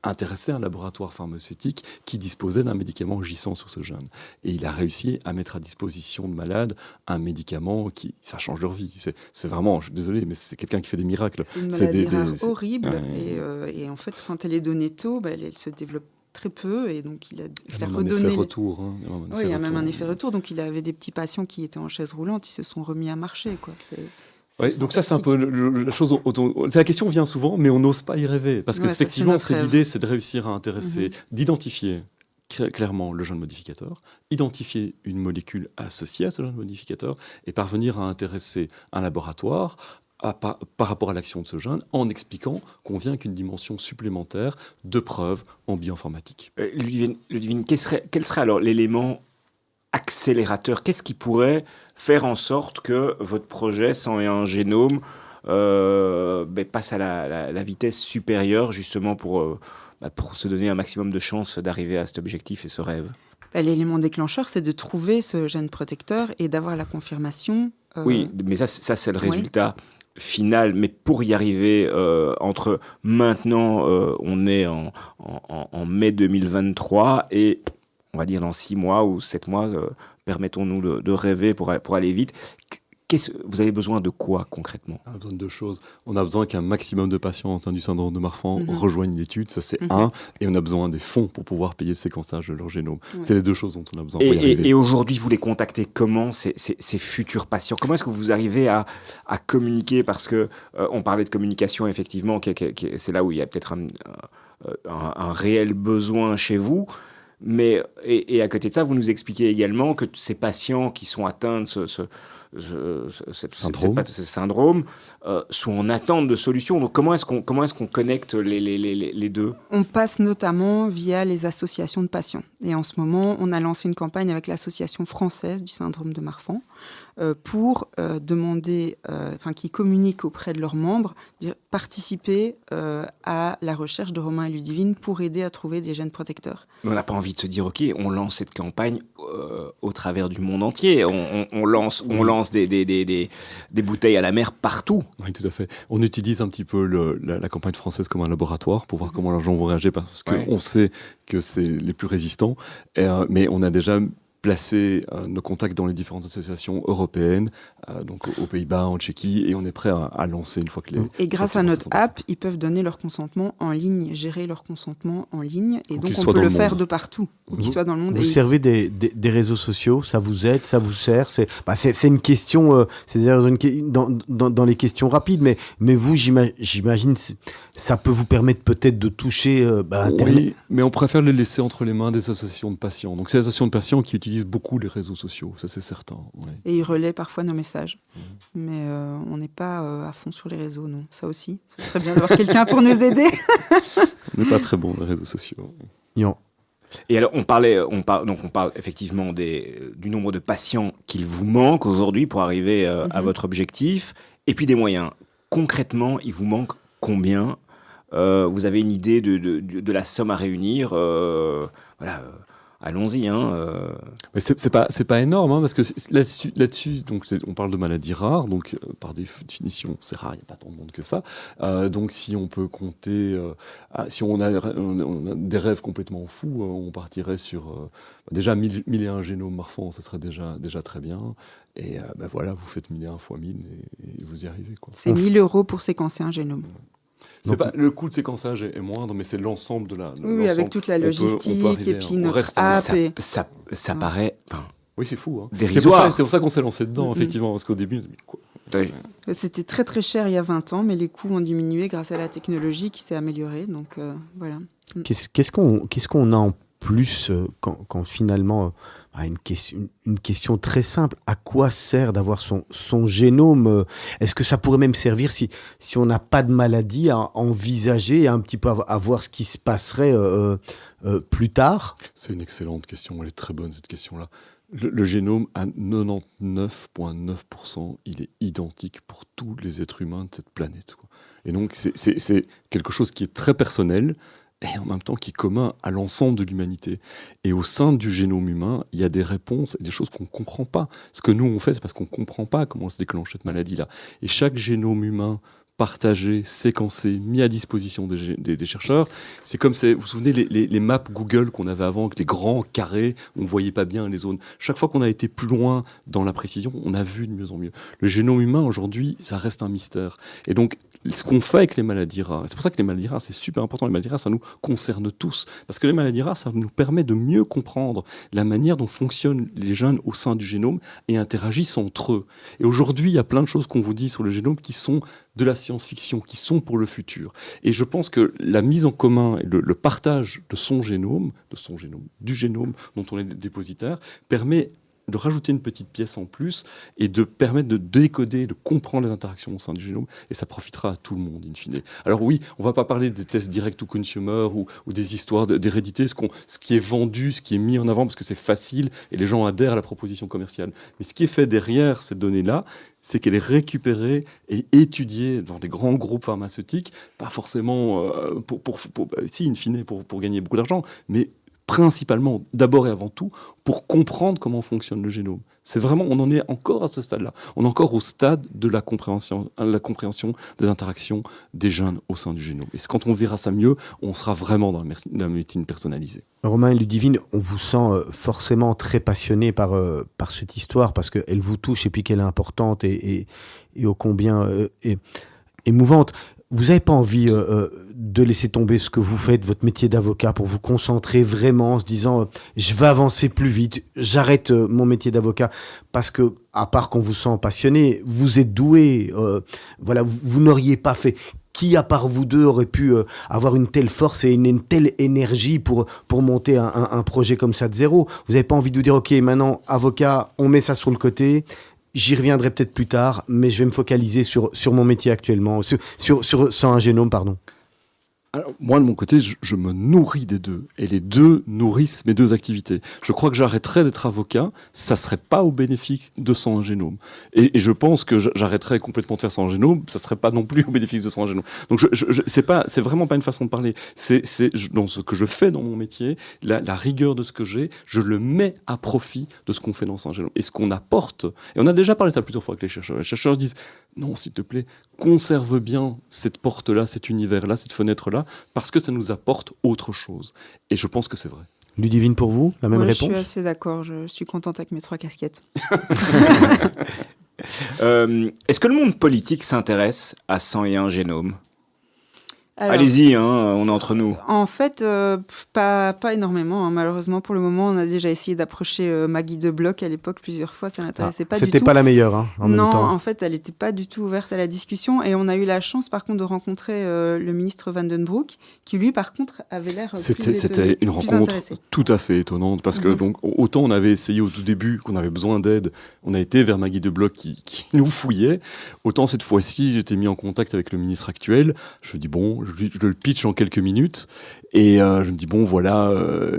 intéresser un laboratoire pharmaceutique qui disposait d'un médicament agissant sur ce gène. Et il a réussi à mettre à disposition de malades un médicament ça change leur vie. C'est vraiment, je suis désolé, mais c'est quelqu'un qui fait des miracles. C'est une maladie rare horrible. Et en fait, quand elle est donnée tôt, elle se développe très peu et donc il a redonné. Un effet retour. Il y a même un effet retour. Donc il avait des petits patients qui étaient en chaise roulante, ils se sont remis à marcher, quoi. Donc ça, c'est un peu la chose. La question vient souvent, mais on n'ose pas y rêver parce que effectivement, l'idée, c'est de réussir à intéresser, d'identifier clairement le gène modificateur, identifier une molécule associée à ce gène modificateur et parvenir à intéresser un laboratoire par rapport à l'action de ce gène, en expliquant qu'on vient qu'une dimension supplémentaire de preuve en bioinformatique. Ludivine, quel serait alors l'élément accélérateur? Qu'est-ce qui pourrait faire en sorte que votre projet 101 génomes passe à la vitesse supérieure, justement pour se donner un maximum de chances d'arriver à cet objectif et ce rêve? L'élément déclencheur, c'est de trouver ce gène protecteur et d'avoir la confirmation. Oui, mais ça c'est le oui. résultat final. Mais pour y arriver, entre maintenant, on est en mai 2023 et on va dire dans 6 mois ou 7 mois, permettons-nous de rêver pour aller vite. Vous avez besoin de quoi concrètement? On a besoin de 2 choses. On a besoin qu'un maximum de patients atteints du syndrome de Marfan rejoignent l'étude, ça c'est un. Et on a besoin des fonds pour pouvoir payer le séquençage de leur génome. C'est les 2 choses dont on a besoin pour y arriver. Et aujourd'hui, vous les contactez comment, ces futurs patients? Comment est-ce que vous arrivez à communiquer? Parce que on parlait de communication, effectivement, c'est là où il y a peut-être un réel besoin chez vous. Mais, et à côté de ça, vous nous expliquez également que ces patients qui sont atteints de ce syndrome sont en attente de solutions. Donc comment est-ce qu'on connecte les deux? On passe notamment via les associations de patients. Et en ce moment, on a lancé une campagne avec l'Association française du syndrome de Marfan pour demander, qui communiquent auprès de leurs membres, participer à la recherche de Romain et Ludivine pour aider à trouver des gènes protecteurs. Mais on n'a pas envie de se dire, OK, on lance cette campagne au travers du monde entier. On lance des bouteilles à la mer partout. Oui, tout à fait. On utilise un petit peu la campagne française comme un laboratoire pour voir comment les gens vont réagir, parce qu'on sait que c'est les plus résistants. Mais on a déjà placé nos contacts dans les différentes associations européennes, donc aux Pays-Bas, en Tchéquie, et on est prêt à lancer une fois que les... Et grâce à notre app, ils peuvent donner leur consentement en ligne, gérer leur consentement en ligne, et donc on peut le faire de partout, où qu'ils soient dans le monde. Vous servez des réseaux sociaux, ça vous aide, ça vous sert? C'est une question, c'est dans les questions rapides, mais vous, j'imagine, ça peut vous permettre peut-être de toucher Internet. Oui, mais on préfère les laisser entre les mains des associations de patients. Donc c'est les associations de patients qui utilisent beaucoup les réseaux sociaux, ça c'est certain. Oui. Et ils relaient parfois nos messages. Mais on n'est pas à fond sur les réseaux, non. Ça aussi, ce serait bien d'avoir quelqu'un pour nous aider. On n'est pas très bon les réseaux sociaux. Non. Et alors, on parle effectivement du nombre de patients qu'il vous manque aujourd'hui pour arriver à votre objectif, et puis des moyens. Concrètement, il vous manque combien? Vous avez une idée de la somme à réunir? Allons-y. Mais c'est pas énorme, parce que là-dessus donc on parle de maladies rares, donc par définition c'est rare, il n'y a pas tant de monde que ça. Donc si on peut compter, si on a des rêves complètement fous, on partirait sur déjà 1001 génomes Marfan, ça serait déjà très bien. Et voilà, vous faites 1001 fois 1000 et vous y arrivez, quoi. C'est 1 000 € pour séquencer un génome. Le coût de séquençage est moindre, mais c'est l'ensemble de la... Oui, avec toute la logistique, et puis notre app. Ça paraît... Oui, c'est fou. Dérisoire. C'est pour ça qu'on s'est lancé dedans, effectivement, parce qu'au début, quoi. C'était très très cher il y a 20 ans, mais les coûts ont diminué grâce à la technologie qui s'est améliorée. Donc voilà. Qu'est-ce qu'on a en plus quand finalement... Une question très simple. À quoi sert d'avoir son génome? Est-ce que ça pourrait même servir, si on n'a pas de maladie, à envisager un petit peu à voir ce qui se passerait plus tard? C'est une excellente question. Elle est très bonne, cette question-là. Le génome, à 99,9%, il est identique pour tous les êtres humains de cette planète, quoi. Et donc, c'est quelque chose qui est très personnel, et en même temps qui est commun à l'ensemble de l'humanité. Et au sein du génome humain, il y a des réponses et des choses qu'on ne comprend pas. Ce que nous, on fait, c'est parce qu'on ne comprend pas comment se déclenche cette maladie-là. Et chaque génome humain partagé, séquencé, mis à disposition des chercheurs, c'est comme, vous vous souvenez, les maps Google qu'on avait avant, avec les grands carrés, on ne voyait pas bien les zones. Chaque fois qu'on a été plus loin dans la précision, on a vu de mieux en mieux. Le génome humain, aujourd'hui, ça reste un mystère. Et donc, ce qu'on fait avec les maladies rares, c'est pour ça que les maladies rares, c'est super important. Les maladies rares, ça nous concerne tous. Parce que les maladies rares, ça nous permet de mieux comprendre la manière dont fonctionnent les gènes au sein du génome et interagissent entre eux. Et aujourd'hui, il y a plein de choses qu'on vous dit sur le génome qui sont de la science-fiction, qui sont pour le futur. Et je pense que la mise en commun et le partage de son génome, du génome dont on est dépositaire, permet de rajouter une petite pièce en plus et de permettre de décoder, de comprendre les interactions au sein du génome, et ça profitera à tout le monde, in fine. Alors oui, on ne va pas parler des tests direct to consumer ou des histoires d'hérédité, ce qui est vendu, ce qui est mis en avant parce que c'est facile et les gens adhèrent à la proposition commerciale. Mais ce qui est fait derrière cette donnée-là, c'est qu'elle est récupérée et étudiée dans des grands groupes pharmaceutiques, pas forcément si, in fine, pour gagner beaucoup d'argent, mais principalement, d'abord et avant tout, pour comprendre comment fonctionne le génome. C'est vraiment, on en est encore à ce stade-là. On est encore au stade de la compréhension des interactions des gènes au sein du génome. Et quand on verra ça mieux, on sera vraiment dans la médecine personnalisée. Romain et Ludivine, on vous sent forcément très passionné par cette histoire parce qu'elle vous touche et puis qu'elle est importante et ô combien émouvante. Vous n'avez pas envie de laisser tomber ce que vous faites, votre métier d'avocat, pour vous concentrer vraiment en se disant je vais avancer plus vite, j'arrête mon métier d'avocat, parce que, à part qu'on vous sent passionné, vous êtes doué, voilà, vous n'auriez pas fait. Qui, à part vous deux, aurait pu avoir une telle force et une telle énergie pour monter un projet comme ça de zéro? Vous n'avez pas envie de vous dire ok, maintenant, avocat, on met ça sur le côté. J'y reviendrai peut-être plus tard, mais je vais me focaliser sur mon métier actuellement, sur un génome, pardon. Alors, moi, de mon côté, je me nourris des deux. Et les deux nourrissent mes deux activités. Je crois que j'arrêterais d'être avocat, ça ne serait pas au bénéfice de 101 génomes. Et je pense que j'arrêterais complètement de faire 101 génomes, ça ne serait pas non plus au bénéfice de 101 génomes. Donc, c'est vraiment pas une façon de parler. Dans ce que je fais dans mon métier, la rigueur de ce que j'ai, je le mets à profit de ce qu'on fait dans 101 génomes. Et ce qu'on apporte, et on a déjà parlé de ça plusieurs fois avec les chercheurs. Les chercheurs disent, non, s'il te plaît, conserve bien cette porte-là, cet univers-là, cette fenêtre-là, parce que ça nous apporte autre chose. Et je pense que c'est vrai. Ludivine, pour vous, la même réponse? Je suis assez d'accord, je suis contente avec mes 3 casquettes. Est-ce que le monde politique s'intéresse à 101 génomes? Alors, allez-y, on est entre nous. En fait, pas énormément. Malheureusement, pour le moment, on a déjà essayé d'approcher Maggie de Bloch à l'époque plusieurs fois. Ça n'intéressait pas du tout. C'était pas la meilleure, en même temps. Non, en fait, elle n'était pas du tout ouverte à la discussion. Et on a eu la chance, par contre, de rencontrer le ministre Van Den Broek, qui lui, par contre, avait l'air C'était une rencontre tout à fait étonnante, parce que donc, autant on avait essayé au tout début, qu'on avait besoin d'aide, on a été vers Maggie de Bloch qui nous fouillait. Autant cette fois-ci, j'étais mis en contact avec le ministre actuel. Je me dis, bon, je le pitch en quelques minutes et je me dis bon voilà,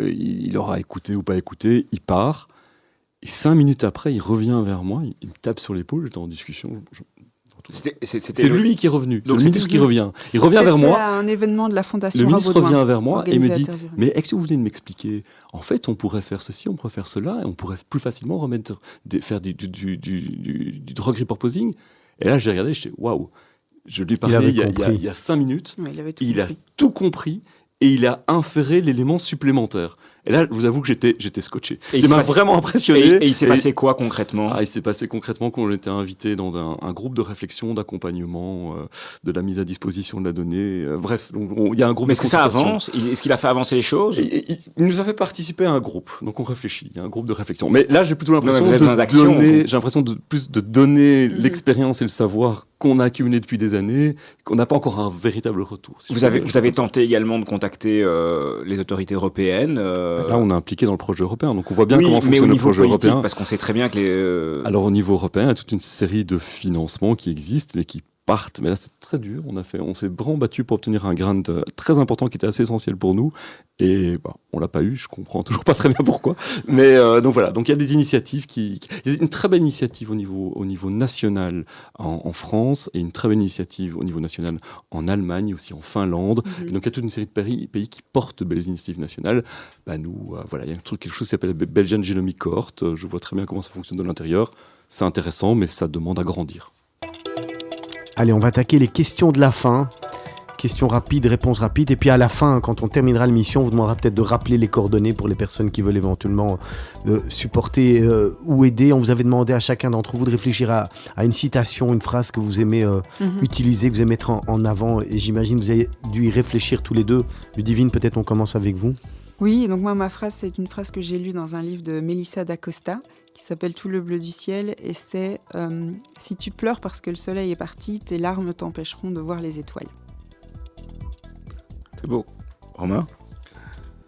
il aura écouté ou pas écouté, il part et 5 minutes après il revient vers moi, il me tape sur l'épaule, j'étais en discussion. C'est lui qui est revenu, c'est le ministre qui revient. Il revient vers moi. C'était un événement de la Fondation Le ministre Rabaudouin, revient vers moi et me dit mais est-ce que vous venez de m'expliquer? En fait, on pourrait faire ceci, on pourrait faire cela et on pourrait plus facilement faire du drug reproposing. Et là j'ai regardé, je dis waouh. Je lui ai parlé il y a 5 minutes, il a tout compris et il a inféré l'élément supplémentaire. Et là, je vous avoue que j'étais scotché. Ça m'a vraiment impressionné. Et il s'est passé quoi concrètement? Il s'est passé concrètement qu'on était invité dans un groupe de réflexion, d'accompagnement, de la mise à disposition de la donnée. Bref, il y a un groupe. Mais est-ce que ça avance? Est-ce qu'il a fait avancer les choses? Il nous a fait participer à un groupe, donc on réfléchit. Il y a un groupe de réflexion. Mais là, j'ai plutôt l'impression de donner l'expérience et le savoir qu'on a accumulé depuis des années, qu'on n'a pas encore un véritable retour. Vous avez tenté également de contacter les autorités européennes. Là, on est impliqué dans le projet européen, donc on voit bien comment fonctionne le projet européen. Parce qu'on sait très bien que Alors au niveau européen, il y a toute une série de financements qui existent et qui partent, mais là c'est très dur. On s'est vraiment battu pour obtenir un grant très important qui était assez essentiel pour nous, et on l'a pas eu. Je comprends toujours pas très bien pourquoi, mais donc voilà. Donc il y a des initiatives il y a une très belle initiative au niveau national en France et une très belle initiative au niveau national en Allemagne, aussi en Finlande. Et donc il y a toute une série de pays qui portent de belles initiatives nationales. Nous, voilà, il y a quelque chose qui s'appelle la Belgian Genomic Cohort. Je vois très bien comment ça fonctionne de l'intérieur. C'est intéressant, mais ça demande à grandir. Allez, on va attaquer les questions de la fin. Questions rapides, réponses rapides. Et puis à la fin, quand on terminera l'émission, on vous demandera peut-être de rappeler les coordonnées pour les personnes qui veulent éventuellement supporter ou aider. On vous avait demandé à chacun d'entre vous de réfléchir à une citation, une phrase que vous aimez utiliser, que vous aimez mettre en avant. Et j'imagine que vous avez dû y réfléchir tous les deux. Ludivine, peut-être on commence avec vous. Oui, donc moi, ma phrase, c'est une phrase que j'ai lue dans un livre de Melissa d'Acosta qui s'appelle « Tout le bleu du ciel » et c'est « Si tu pleures parce que le soleil est parti, tes larmes t'empêcheront de voir les étoiles ». C'est beau. Romain?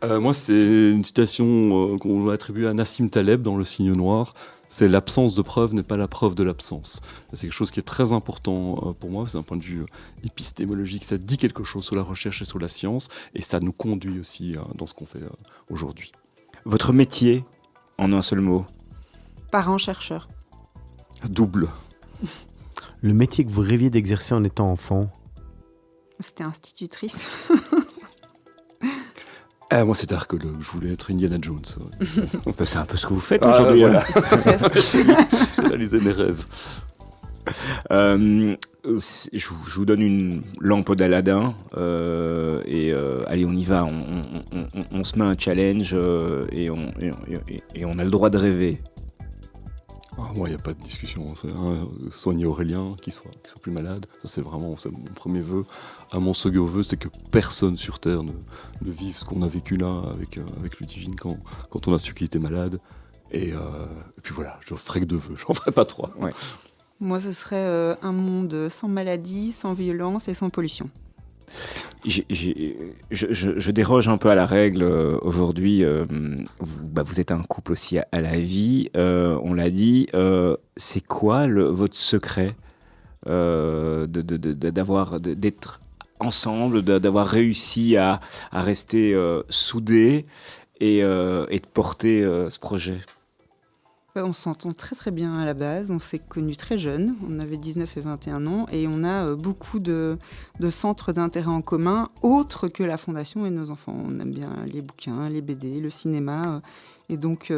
Moi, c'est une citation qu'on va attribuer à Nassim Taleb dans Le Cygne noir. C'est l'absence de preuve n'est pas la preuve de l'absence. C'est quelque chose qui est très important pour moi, d'un point de vue épistémologique. Ça dit quelque chose sur la recherche et sur la science, et ça nous conduit aussi dans ce qu'on fait aujourd'hui. Votre métier, en un seul mot? Parent-chercheur. Double. Le métier que vous rêviez d'exercer en étant enfant? C'était institutrice. Moi, c'était archéologue. Je voulais être Indiana Jones. C'est un peu ce que vous faites aujourd'hui. Voilà. J'ai réalisé mes rêves. Je vous donne une lampe d'Aladin allez, on y va. On se met un challenge et on a le droit de rêver. Moi, il n'y a pas de discussion. C'est soigner Aurélien, qu'il soit plus malade. Ça, c'est mon premier vœu. À mon second vœu, c'est que personne sur Terre ne vive ce qu'on a vécu là avec Ludivine quand on a su qu'il était malade. Et puis voilà, je ferai que 2 vœux. J'en ferai pas 3. Ouais. Moi, ce serait un monde sans maladie, sans violence et sans pollution. Je déroge un peu à la règle aujourd'hui. Vous êtes un couple aussi à la vie. On l'a dit. C'est quoi votre secret d'être ensemble, d'avoir réussi à rester soudés et de porter ce projet? On s'entend très très bien à la base, on s'est connus très jeunes, on avait 19 et 21 ans et on a beaucoup de centres d'intérêt en commun autres que la fondation et nos enfants. On aime bien les bouquins, les BD, le cinéma et donc...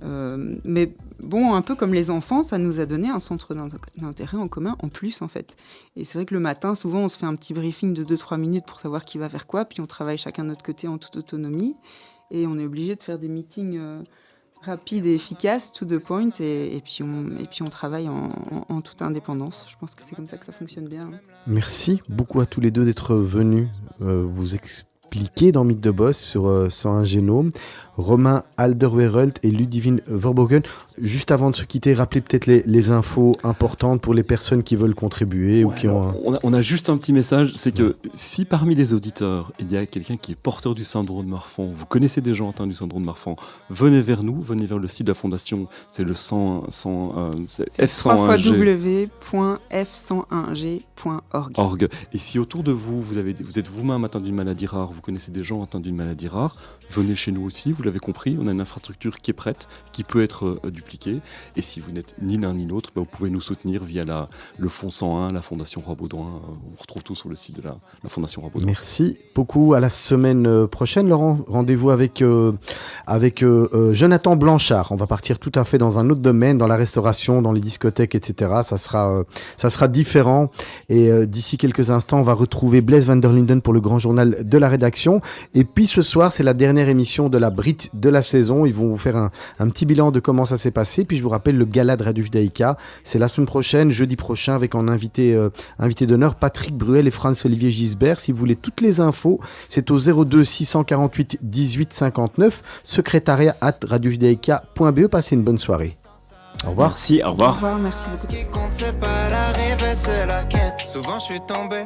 mais bon, un peu comme les enfants, ça nous a donné un centre d'intérêt en commun en plus en fait. Et c'est vrai que le matin, souvent on se fait un petit briefing de 2-3 minutes pour savoir qui va faire quoi, puis on travaille chacun de notre côté en toute autonomie et on est obligé de faire des meetings... rapide et efficace, to the point, et puis on travaille en toute indépendance. Je pense que c'est comme ça que ça fonctionne bien. Merci beaucoup à tous les deux d'être venus vous expliquer dans Mythe de Boss sur 101 Génome. Romain Alderweireld et Ludivine Verbogen. Juste avant de se quitter, rappelez peut-être les infos importantes pour les personnes qui veulent contribuer. Ouais, ou qui on a juste un petit message, c'est que si parmi les auditeurs, il y a quelqu'un qui est porteur du syndrome de Marfan, vous connaissez des gens atteints du syndrome de Marfan, venez vers nous, venez vers le site de la Fondation, c'est le F101G. www.f101g.org. Et si autour de vous, vous êtes vous-même atteint d'une maladie rare, vous connaissez des gens atteints d'une maladie rare, venez chez nous aussi, vous l'avez compris, on a une infrastructure qui est prête, qui peut être dupliquée. Et si vous n'êtes ni l'un ni l'autre, vous pouvez nous soutenir via le Fonds 101, la Fondation Roi Baudouin. On retrouve tout sur le site de la Fondation Roi Baudouin. Merci beaucoup. À la semaine prochaine, Laurent. Rendez-vous avec Jonathan Blanchard. On va partir tout à fait dans un autre domaine, dans la restauration, dans les discothèques, etc. Ça sera différent. Et d'ici quelques instants, on va retrouver Blaise van der Linden pour le grand journal de la rédaction. Et puis ce soir, c'est la dernière émission de la Brit de la saison. Ils vont vous faire un petit bilan de comment ça s'est passé. Puis je vous rappelle, le gala de Radio Judaïka, c'est la semaine prochaine, jeudi prochain, avec en invité d'honneur Patrick Bruel et Franz-Olivier Gisbert. Si vous voulez toutes les infos, c'est au 02 648 18 59, secrétariat@radiojudaïka.be. Passez une bonne soirée. Au revoir. Merci, au revoir. Au revoir, merci beaucoup. Ce qui compte, c'est pas l'arrivée, c'est la quête. Souvent, je suis tombé